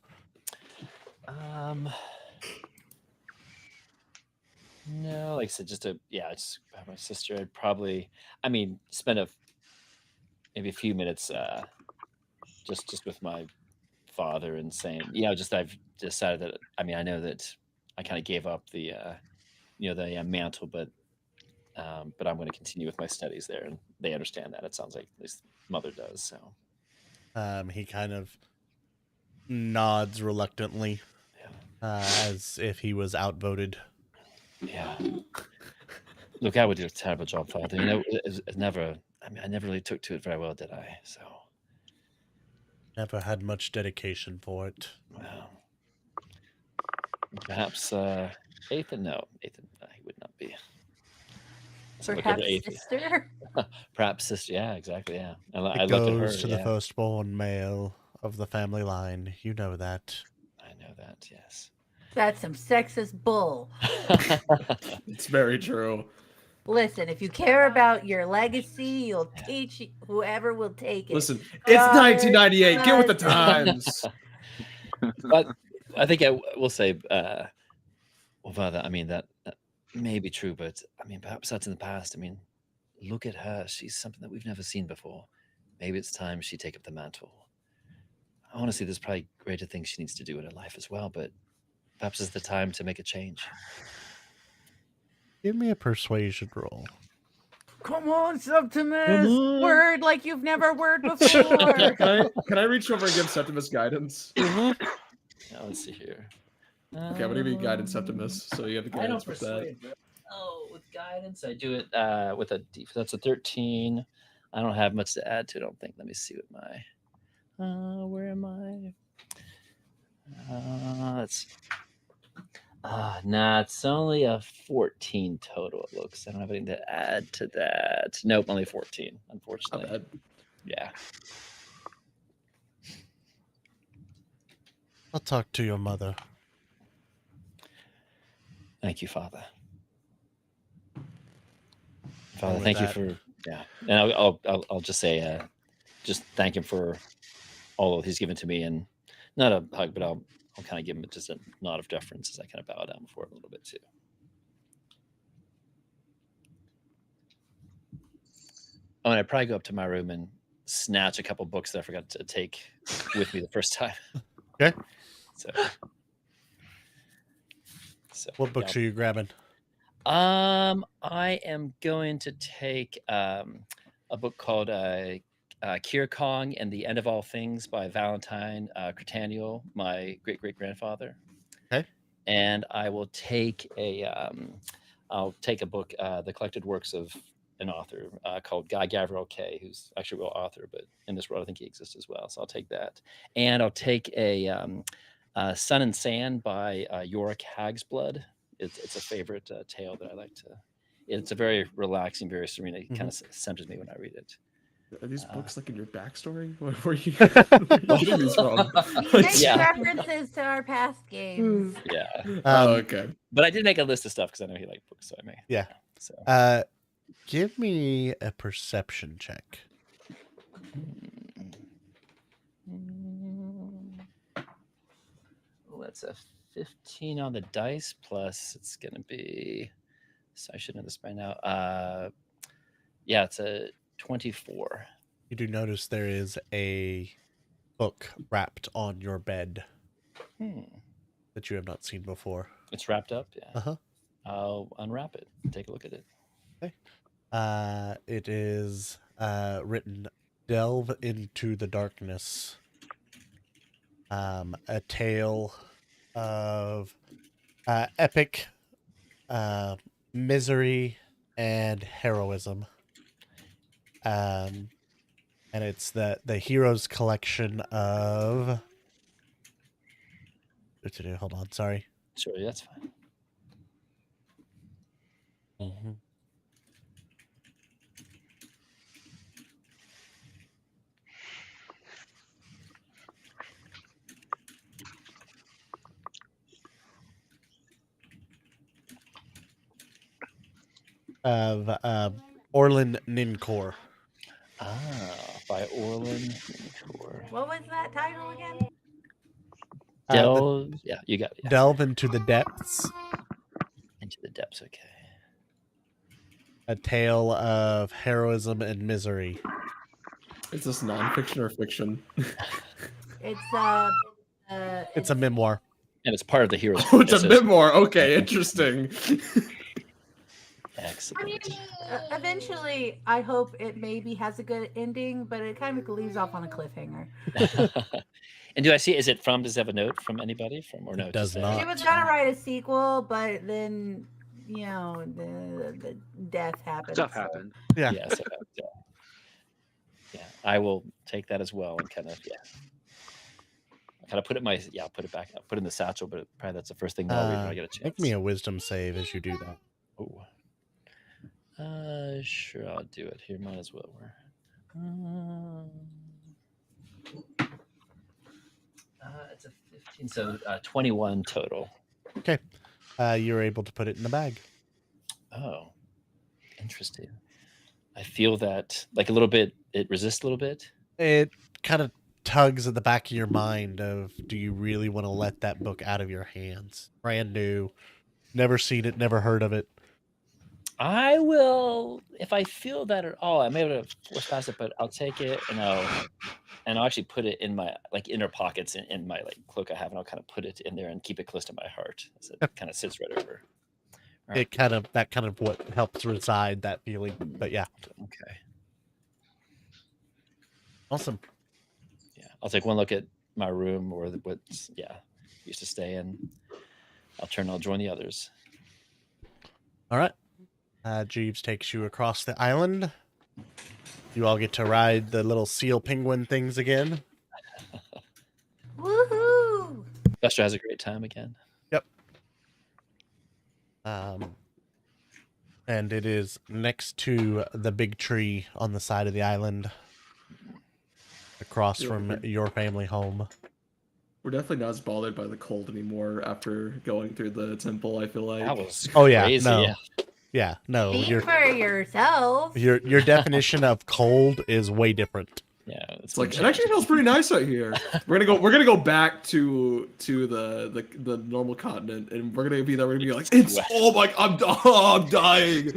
No, like I said, just my sister. I'd probably, spend maybe a few minutes just with my father and saying, I've decided that, I know that I kind of gave up the mantle, but I'm going to continue with my studies there, and they understand that. It sounds like at least mother does. So he kind of nods reluctantly, as if he was outvoted. Yeah. Look, I would do a terrible job, Father. You know, it never. I mean, I never really took to it very well, did I? So. Never had much dedication for it. Well, perhaps Ethan. No, Ethan. He would not be. So Perhaps sister. Perhaps sister. Yeah, exactly. Yeah. I It look at her. goes to the firstborn male of the family line. You know that. I know that. Yes. That's some sexist bull. It's very true. Listen, if you care about your legacy, you'll teach whoever will take it. Listen, it's 1998. Get with the times. But I think I will say, well, Father, I mean, that may be true, but I mean, perhaps that's in the past. I mean, look at her. She's something that we've never seen before. Maybe it's time she take up the mantle. Honestly, there's probably greater things she needs to do in her life as well, but perhaps it's the time to make a change. Give me a persuasion roll. Come on, Septimus! Word like you've never word before. Can I reach over and give Septimus guidance? Now, let's see here. Okay, I'm gonna give you guidance, Septimus. So you have the guidance with that. Oh, with guidance, I do it with a D. That's a 13. I don't have much to add to it, I don't think. Let me see what my. Where am I? Nah, it's only a 14 total, it looks. I don't have anything to add to that. Nope, only 14, unfortunately. Not bad. Yeah. I'll talk to your mother. Thank you, Father. Father, thank you for and I'll just say just thank him for all he's given to me, and not a hug, but I'll kind of give him just a nod of deference as I kind of bow down before him a little bit too. Oh, and I'd probably go up to my room and snatch a couple books that I forgot to take with me the first time. Okay. So what books are you grabbing? I am going to take a book called Kir Kong and the End of All Things by Valentine Cretaniel, my great-great-grandfather. Okay. And I will take I'll take a book, The Collected Works of an author called Guy Gavriel Kay, who's actually a real author, but in this world I think he exists as well. So I'll take that. And I'll take a Sun and Sand by Yorick Hagsblood. It's a favorite tale that I like to. It's a very relaxing, very serene. It kind of centers me when I read it. Are these books like in your backstory? Where are you getting these from? Makes references to our past games. Yeah. Okay. But I did make a list of stuff because I know he liked books, so I may. Yeah. So. Give me a perception check. Well, that's a 15 on the dice, plus it's going to be. So I should know this by now. Yeah, it's a 24. You do notice there is a book wrapped on your bed that you have not seen before. It's wrapped up, yeah. Uh-huh. I'll unwrap it and take a look at it. Okay. It is written, Delve into the Darkness. A tale of epic misery and heroism. And it's the heroes collection of. Hold on, sorry. Sure, that's fine. Mm-hmm. Of Orlin Nincor. By Orlin Nincor. What was that title again? Delve. Yeah, you got it. Yeah. Delve into the Depths. Into the Depths, okay. A tale of heroism and misery. Is this nonfiction or fiction? It's a memoir. And it's part of the heroes. Oh, it's a memoir. Okay, interesting. Excellent. Eventually, I hope it maybe has a good ending, but it kind of leaves off on a cliffhanger. And do I see? Does it have a note from anybody? Or no? It does not. She was gonna write a sequel, but then the death happened. Stuff happened. Yeah. Yeah, so, yeah, I will take that as well and kind of put it I'll put it back. I'll put it in the satchel, but probably that's the first thing that I'll read when I get a chance. Make me a wisdom save as you do that. Oh. Sure, I'll do it here. Might as well. It's a 15, so 21 total. Okay. You're able to put it in the bag. Oh, interesting. I feel that like a little bit. It resists a little bit. It kind of tugs at the back of your mind of, do you really want to let that book out of your hands? Brand new, never seen it, never heard of it. I will, if I feel that at all. I'm able to force past it, but I'll take it and I'll actually put it in my inner pockets in my cloak I have, and I'll kind of put it in there and keep it close to my heart. So it kind of sits right over. It kind of what helps reside that feeling. But yeah. Okay. Awesome. Yeah, I'll take one look at my room or what's used to stay in. I'll join the others. All right. Jeeves takes you across the island. You all get to ride the little seal penguin things again. Woohoo! Buster has a great time again. Yep. And it is next to the big tree on the side of the island, across from your family home. We're definitely not as bothered by the cold anymore after going through the temple, I feel like. That was crazy. No. Yeah, no. Speak for yourself. Your definition of cold is way different. Yeah, it's like it actually feels pretty nice out here. We're gonna go back to the normal continent, and we're gonna be there. We're gonna be like, it's oh my, I'm dying.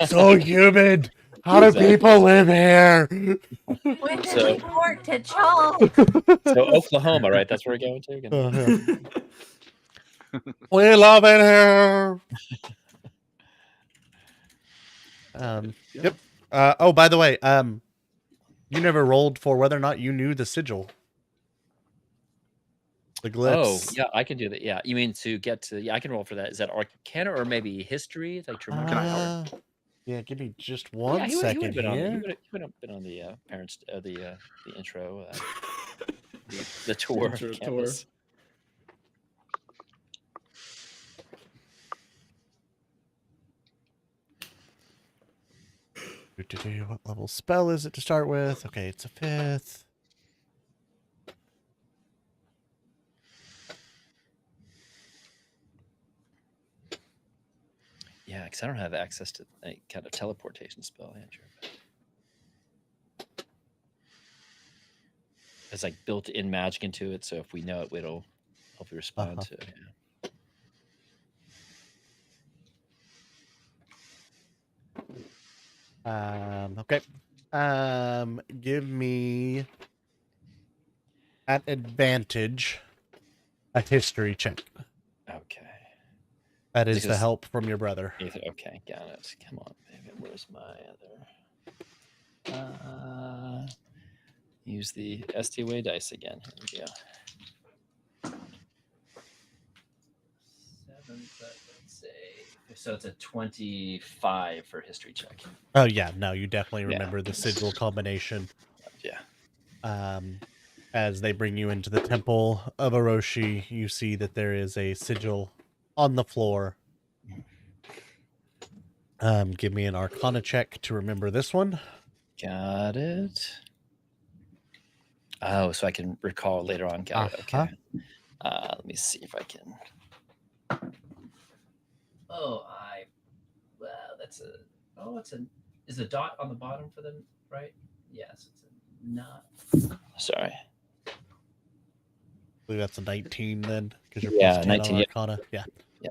So humid. How do people live here? When did we port to Charles? So Oklahoma, right? That's where we're going to. We love it here. Yep. Oh, by the way, you never rolled for whether or not you knew the sigil. The glyphs. Oh, yeah, I can do that. Yeah, you mean to get to? Yeah, I can roll for that. Is that Arcana or maybe history? Like to remember. Yeah, give me just one second here. He would have been on the parents the intro, the tour. Tour. What level spell is it to start with? Okay, it's a 5th. Yeah, because I don't have access to a kind of teleportation spell, Andrew. It's like built-in magic into it, so if we know it, it'll hopefully respond to it. Yeah. Okay. Give me at advantage a history check. Okay. That is the help from your brother. Okay, got it. Come on, baby. Where's my other? Use the STWay dice again. Here we go. 7, let's say. So it's a 25 for history check. Oh yeah, no, you definitely remember the sigil combination. Yeah. As they bring you into the temple of Orochi, you see that there is a sigil on the floor. Give me an Arcana check to remember this one. Got it. Oh, so I can recall later on. Got it. Okay. Let me see if I can. Is a dot on the bottom for them, right? Yes, it's a not. Sorry. I believe that's a 19 then, because you're plus 10 19 on Arcana.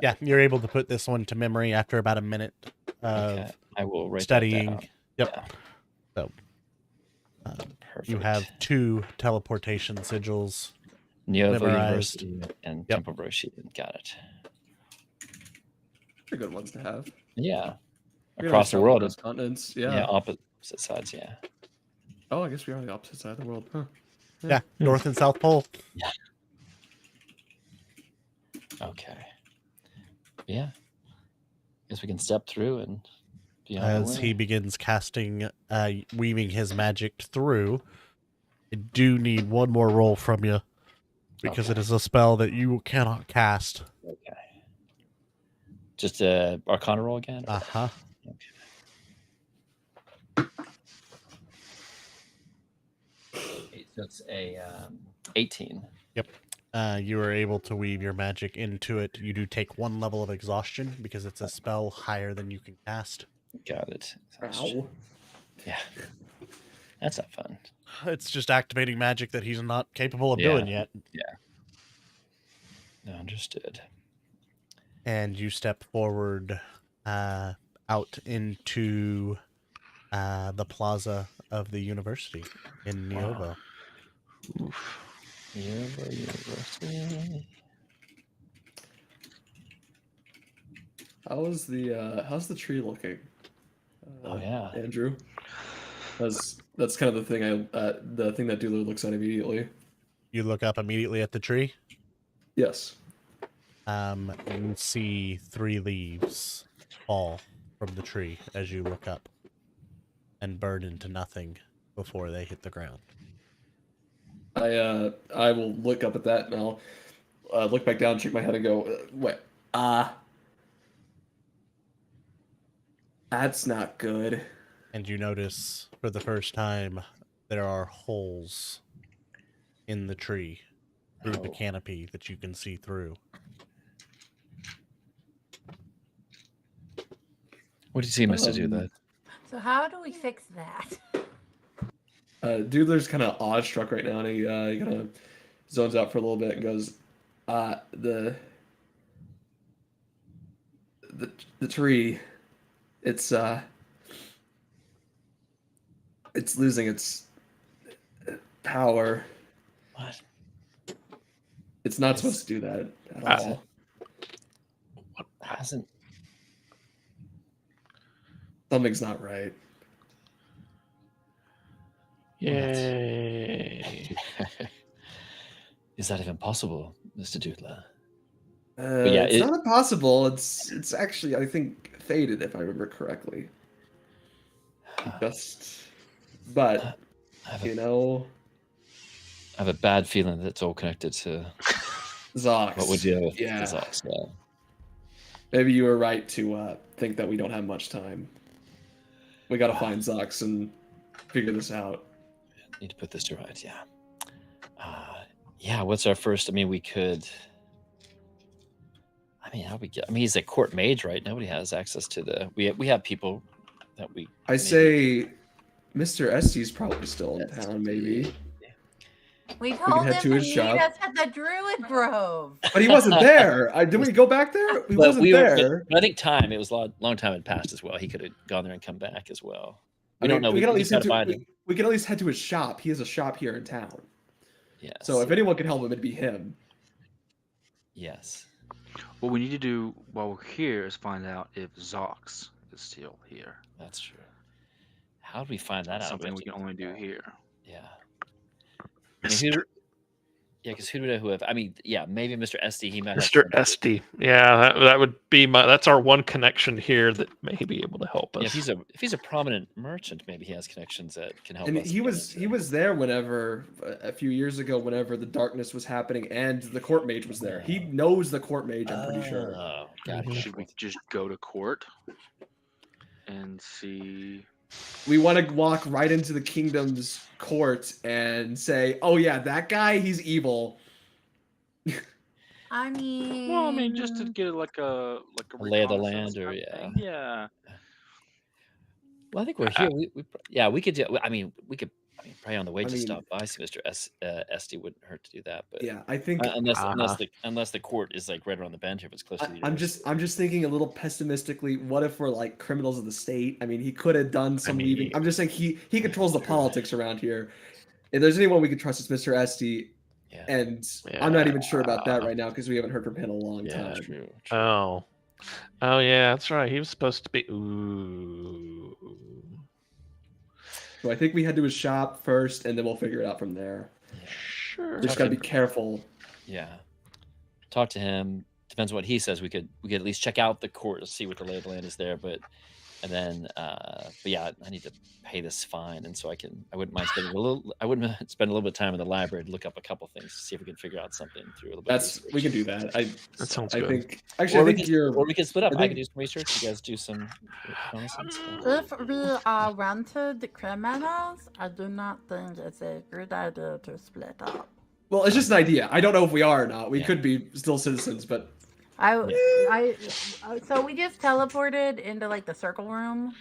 Yeah, you're able to put this one to memory after about a minute of I will write studying. That down. Yep. Yeah. So you have 2 teleportation sigils. Nyovo memorized. University and Temple of Roshi. Got it. They're good ones to have. Yeah. Across the world. Across continents. Yeah. Yeah, opposite sides, yeah. Oh, I guess we're on the opposite side of the world, huh? Yeah, North and South Pole. Yeah. Okay. Yeah. Guess we can step through and be on our As way. he begins casting, weaving his magic through, I do need one more roll from you because it is a spell that you cannot cast. Okay. Just a Arcana roll again? Uh-huh. Okay. So it's a 18. Yep. You are able to weave your magic into it. You do take 1 level of exhaustion because it's a spell higher than you can cast. Got it. Ow. Yeah. That's not fun. It's just activating magic that he's not capable of doing yet. Yeah. No, understood. And you step forward out into the plaza of the university in Neova. Wow. Oof. Neova University. How's the tree looking? Oh yeah, Andrew. That's kind of the thing the thing that Doodler looks at immediately. You look up immediately at the tree. Yes. You see 3 leaves fall from the tree as you look up and burn into nothing before they hit the ground. I will look up at that and I'll look back down, shake my head, and go, "What? That's not good." And you notice for the first time there are holes in the tree through the canopy that you can see through. What do you see, Mr. Doodler? So how do we fix that? Doodler's kind of awestruck right now, and he kind of zones out for a little bit and goes, the tree, it's losing its power." What? It's not supposed to do that at all. What hasn't? Something's not right. Yay. Is that even possible, Mr. Doodler? Yeah, it's not impossible. It's actually, I think, faded, if I remember correctly. But I have a bad feeling that it's all connected to Zox. what we deal with Yeah. the Zox. Yeah. Maybe you were right to think that we don't have much time. We got to find Zox and figure this out. Need to put this to rights. Yeah. Yeah. What's our first? I mean, we could. I mean, how we get? I mean, he's a court mage, right? Nobody has access to the. We have people that we. I say, Mr. Estie's probably still in town. Maybe. We told head him to to his meet shop. us at the Druid Grove. But he wasn't there. Did we go back there? He But wasn't there. But I think it was a long time had passed as well. He could have gone there and come back as well. We I don't mean, know. We can at we least gotta find him. we can at least head to his shop. He has a shop here in town. Yes. So if anyone could help him, it'd be him. Yes. What we need to do while we're here is find out if Zox is still here. That's true. How do we find that That's out? something we can only do here. Yeah. I mean, because who do we know who have? I mean, yeah, maybe Mr. Esty. He might. Mr. Esty. Yeah, that would be that's our one connection here that may be able to help us. Yeah, if he's a prominent merchant, maybe he has connections that can help And us. he was there whenever a few years ago, whenever the darkness was happening, and the court mage was there. He knows the court mage. I'm pretty sure. Oh, God. Should we just go to court and see? We want to walk right into the kingdom's court and say, "Oh yeah, that guy, he's evil." I mean, Well, I mean, just to get like a lay of the reconnaissance land, or type thing. Yeah. Well, I think we're here. We could do. I mean, we could. I mean, probably on the way to stop by, see Mr. Esty wouldn't hurt to do that. But yeah, I think unless the court is like right around the bend, if it's close to the. I'm just thinking a little pessimistically. What if we're like criminals of the state? I mean, he could have done some weaving. I'm just saying he controls the politics around here. If there's anyone we could trust, it's Mr. Esty. Yeah. And I'm not even sure about that right now because we haven't heard from him in a long time. True. Oh yeah, that's right. He was supposed to be. Ooh. So I think we head to his shop first, and then we'll figure it out from there. Sure. Just gotta be careful. Yeah. Talk to him. depends on what he says. We could at least check out the court to see what the lay of the land is there. But yeah, I need to pay this fine, and so I wouldn't mind spending a little. I wouldn't spend a little bit of time in the library to look up a couple things to see if we can figure out something through a little bit. We can do that. That sounds I good. think actually, Or I think you're. Or we can split up. I I, think- can do some research. You guys do some reconnaissance. If we rented the criminals, I do not think it's a good idea to split up. Well, it's just an idea. I don't know if we are or not. We could be still citizens, but So we just teleported into like the circle room.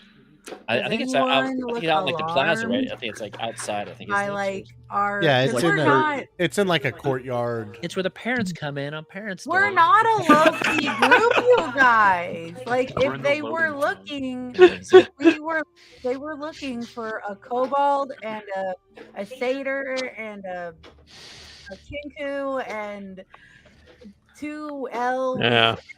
I think it's out in like the plaza, right? I think it's like outside. I think I like our. Yeah, it's in like a courtyard. It's where the parents come in on parents' We're day. not a low-key group, you guys. Like We're if in they the were loading looking, they were looking for a kobold and a satyr and a kinku and 2 elves.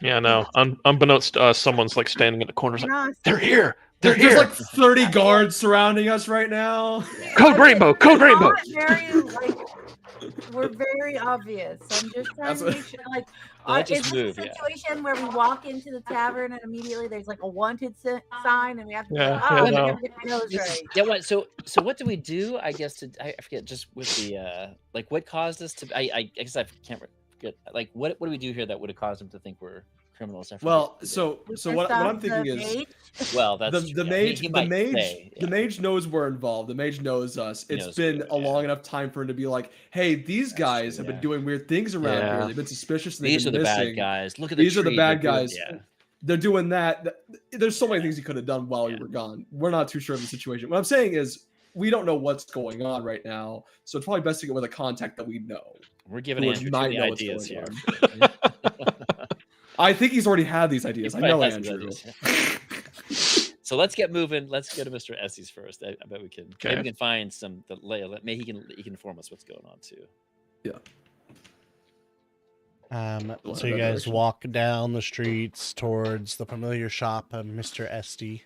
Yeah, no. Unbeknownst to us, someone's like standing in the corner, like, they're here. They're there's here. like 30 guards surrounding us right now. Code Rainbow. Code Rainbow. We're very obvious. I'm just trying to make sure, like, Let's is just this move, a yeah. situation where we walk into the tavern and immediately there's like a wanted sign and we have to Yeah, go, yeah, no. right. Yeah, what? So what do we do? I guess I forget. Just with the like, what caused us to? I guess I can't forget. Like, what do we do here that would have caused them to think we're criminals? I forget. Well, so what I'm thinking is, well, that's the mage. The mage knows we're involved. The mage knows us. It's been a long enough time for him to be like, "Hey, these guys have been doing weird things around here. They've been suspicious. And These are been the missing. bad guys. Look at the these are the tree. bad They're doing- guys. yeah. They're doing that. There's so many things he could have done while we were gone. We're not too sure of the situation. What I'm saying is, we don't know what's going on right now, so it's probably best to get with a contact that we know. We're giving who Andrew might the know what's ideas going here. on. I think he's already had these ideas. I know Andrew. So let's get moving. Let's go to Mr. Estes first. I bet we can. Okay. Maybe we can find some. Maybe he can inform us what's going on too. Yeah. So you guys walk down the streets towards the familiar shop of Mr. Esty.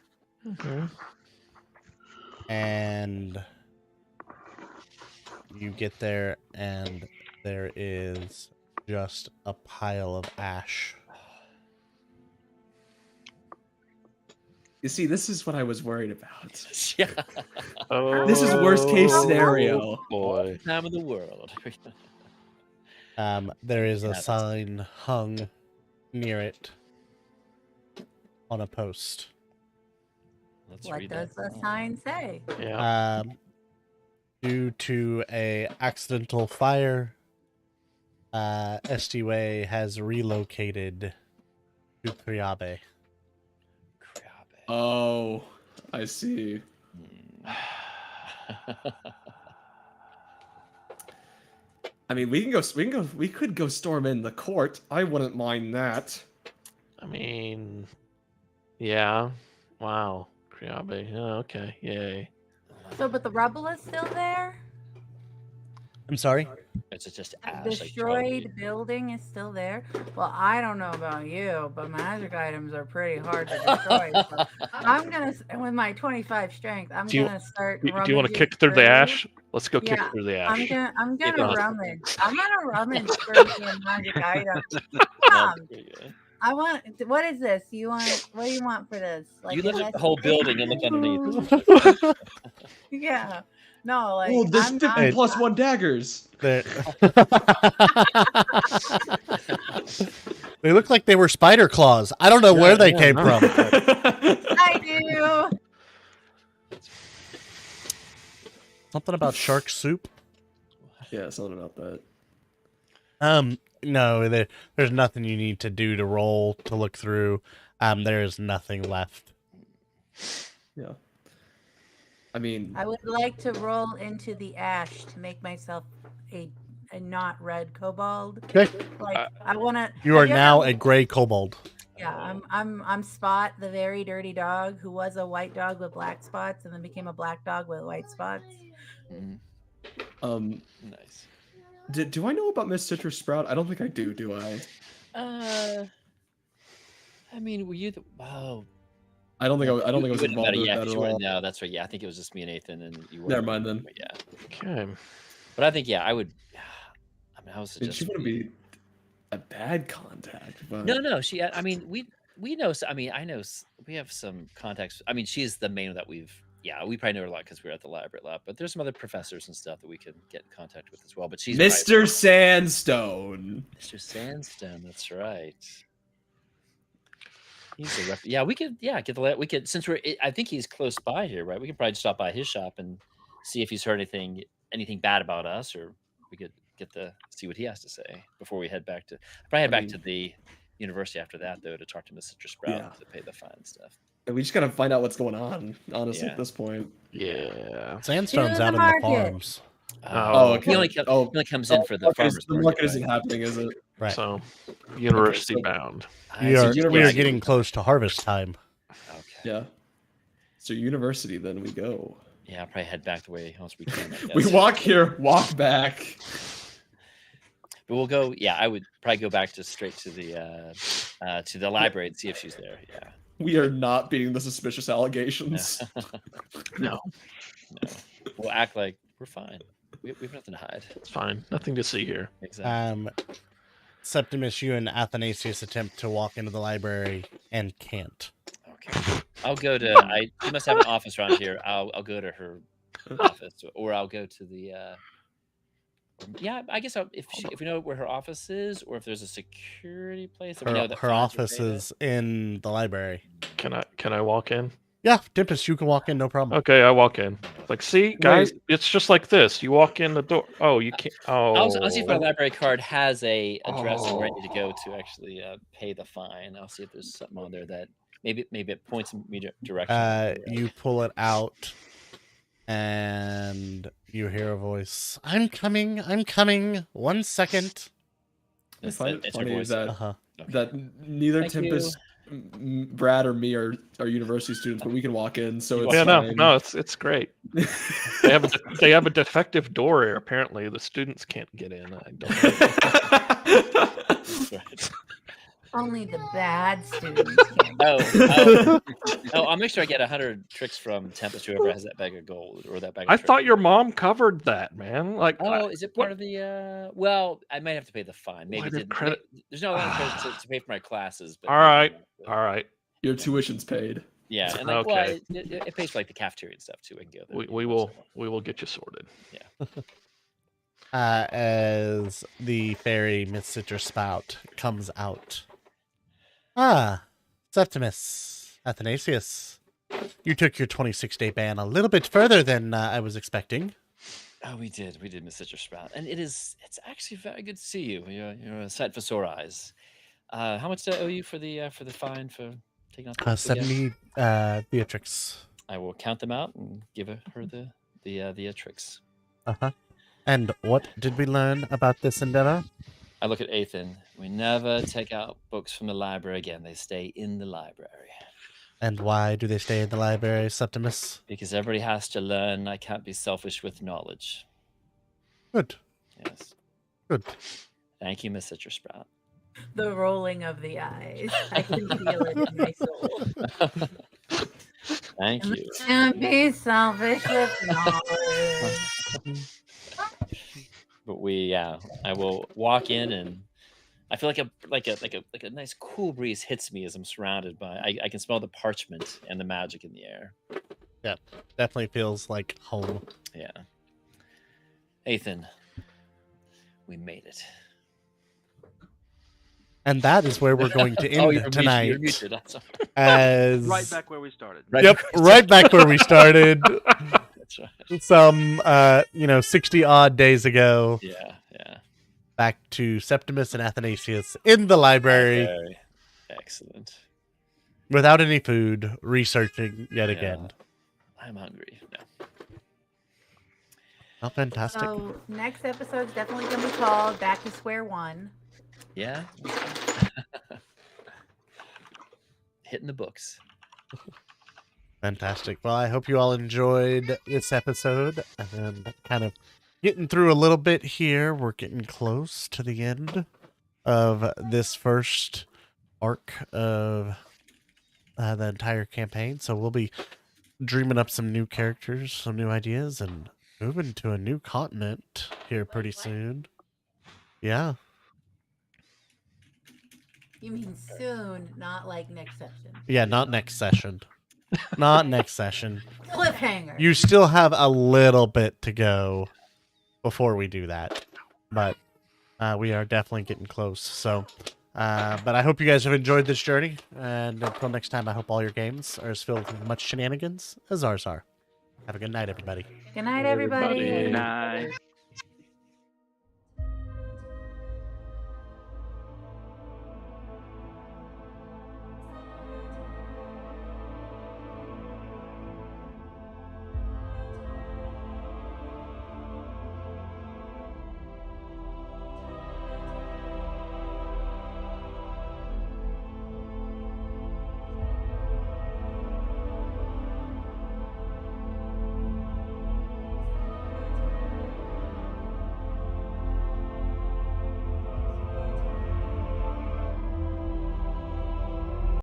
Okay. And you get there, and there is just a pile of ash. You see, this is what I was worried about. Yeah. Oh, This is worst case scenario. boy. Time of the world. There is a sign hung near it on a post. What does the sign say? Yeah. Due to a accidental fire, Estiway has relocated to Kriabe. Oh, I see. I mean, we could go storm in the court. I wouldn't mind that. I mean, yeah. Wow. Kriabe. Oh, okay. Yay. So, but the rubble is still there? I'm sorry? It's just The ash. destroyed building is still there. Well, I don't know about you, but magic items are pretty hard to destroy. So I'm gonna, with my 25 strength, I'm gonna start. Do you want to rummaging kick through the ash? Let's go kick Yeah, through the ash. I'm Keep gonna on. rummage. I'm gonna rummage for the magic items. I want. What is this? What do you want for this? Like You look an at the whole SCP? building and look underneath. Yeah. No, like Oh, there's I'm 50 not- plus 1 daggers. They look like they were spider claws. I don't know where they came from. I do. Something about shark soup? Yeah, something about that. No, there's nothing you need to do to roll to look through. There is nothing left. Yeah. I mean, I would like to roll into the ash to make myself a not red kobold. Okay. Like I want to. You are now a gray kobold. Yeah, I'm Spot, the very dirty dog who was a white dog with black spots and then became a black dog with white spots. Nice. Do I know about Miss Citrus Sprout? I don't think I do. Do I? I mean, were you the? Wow. I don't think I was You involved wouldn't have with bet it, that you at weren't- all. No, that's right. Yeah, I think it was just me and Ethan, and you were. Never mind then. But yeah. Okay. But I think I would. I mean, I was I mean, she just. wouldn't be. a bad contact. But... No. She. I mean, we know. I mean, I know we have some contacts. I mean, she's the main that we've. Yeah, we probably know her a lot because we're at the library a lot. But there's some other professors and stuff that we can get in contact with as well. But she's Mr. Sandstone. Mr. Sandstone. That's right. He's a yeah. We could get the we could since we're. I think he's close by here, right? We could probably stop by his shop and see if he's heard anything bad about us, or we could see what he has to say before we head back to. Probably head back to the university after that, though, to talk to Mr. Sprout to pay the fine and stuff. And we just gotta find out what's going on, honestly, at this point. Yeah. Sandstone's out in the farms. Okay. He only comes in for the farmers. The market isn't happening, is it? Right. So, university bound. We are getting close to harvest time. Okay. Yeah. So university, then we go. Yeah, I'll probably head back the way else we can. We walk here, walk back. But we'll go. Yeah, I would probably go back straight to the library and see if she's there. Yeah. We are not beating the suspicious allegations. No. We'll act like we're fine. We have nothing to hide. It's fine. Nothing to see here. Exactly. Septimus, you and Athanasius attempt to walk into the library and can't. Okay. I'll go to. She must have an office around here. I'll go to her office, or I'll go to the. Yeah, I guess if we know where her office is, or if there's a security place that we know that her office is in the library. Can I walk in? Yeah, Tempest, you can walk in, no problem. Okay, I walk in. Like, see, guys, it's just like this. You walk in the door. Oh, you can't. Oh, I'll see if my library card has a address I'm ready to go to actually pay the fine. I'll see if there's something on there that maybe it points me direction. You pull it out, and you hear a voice. I'm coming. 1 second. I find it funny that neither Thank Tempest, Brad, or me are university students, but we can walk in. So it's no, it's great. They have a defective door here. Apparently, the students can't get in. I don't know. Only the bad students can. I'll make sure I get 100 tricks from Tempest, whoever has that bag of gold or that bag. I thought your mom covered that, man. Like, is it part of the? Well, I might have to pay the fine. Maybe there's not a lot of credit to pay for my classes. But all right. Your tuition's paid. Yeah, and well, it pays for like the cafeteria and stuff too. I can go there. We will get you sorted. Yeah. As the fairy Miss Citrus Spout comes out. Septimus, Athanasius, you took your 26-day ban a little bit further than I was expecting. Oh, we did, Miss Citrus Sprout, and it's actually very good to see you. You're a sight for sore eyes. How much do I owe you for the fine for taking out 70 Vyatryx. I will count them out and give her the Vyatryx. And what did we learn about this endeavor? I look at Ethan. We never take out books from the library again. They stay in the library. And why do they stay in the library, Septimus? Because everybody has to learn. I can't be selfish with knowledge. Good. Yes. Good. Thank you, Miss Citrus Sprout. The rolling of the eyes. I can feel it in my soul. Thank you. Can't be selfish with knowledge. But I will walk in, and I feel like a nice cool breeze hits me as I'm surrounded by. I can smell the parchment and the magic in the air. Yeah, definitely feels like home. Yeah. Ethan, we made it. And that is where we're going to end tonight. You're muted. As right back where we started. Right back where we started. That's right. Some 60 odd days ago. Yeah. Back to Septimus and Athanasius in the library. Excellent. Without any food, researching yet again. I'm hungry. No. Oh, fantastic. So next episode's definitely going to be called Back to Square One. Yeah. Hitting the books. Fantastic. Well, I hope you all enjoyed this episode and kind of getting through a little bit here. We're getting close to the end of this first arc of the entire campaign. So we'll be dreaming up some new characters, some new ideas, and moving to a new continent here pretty soon. Yeah. You mean soon, not like next session. Yeah, not next session. Not next session. Cliffhanger. You still have a little bit to go before we do that, but we are definitely getting close. So, but I hope you guys have enjoyed this journey, and until next time, I hope all your games are as filled with much shenanigans as ours are. Have a good night, everybody. Good night, everybody. Everybody. Good night.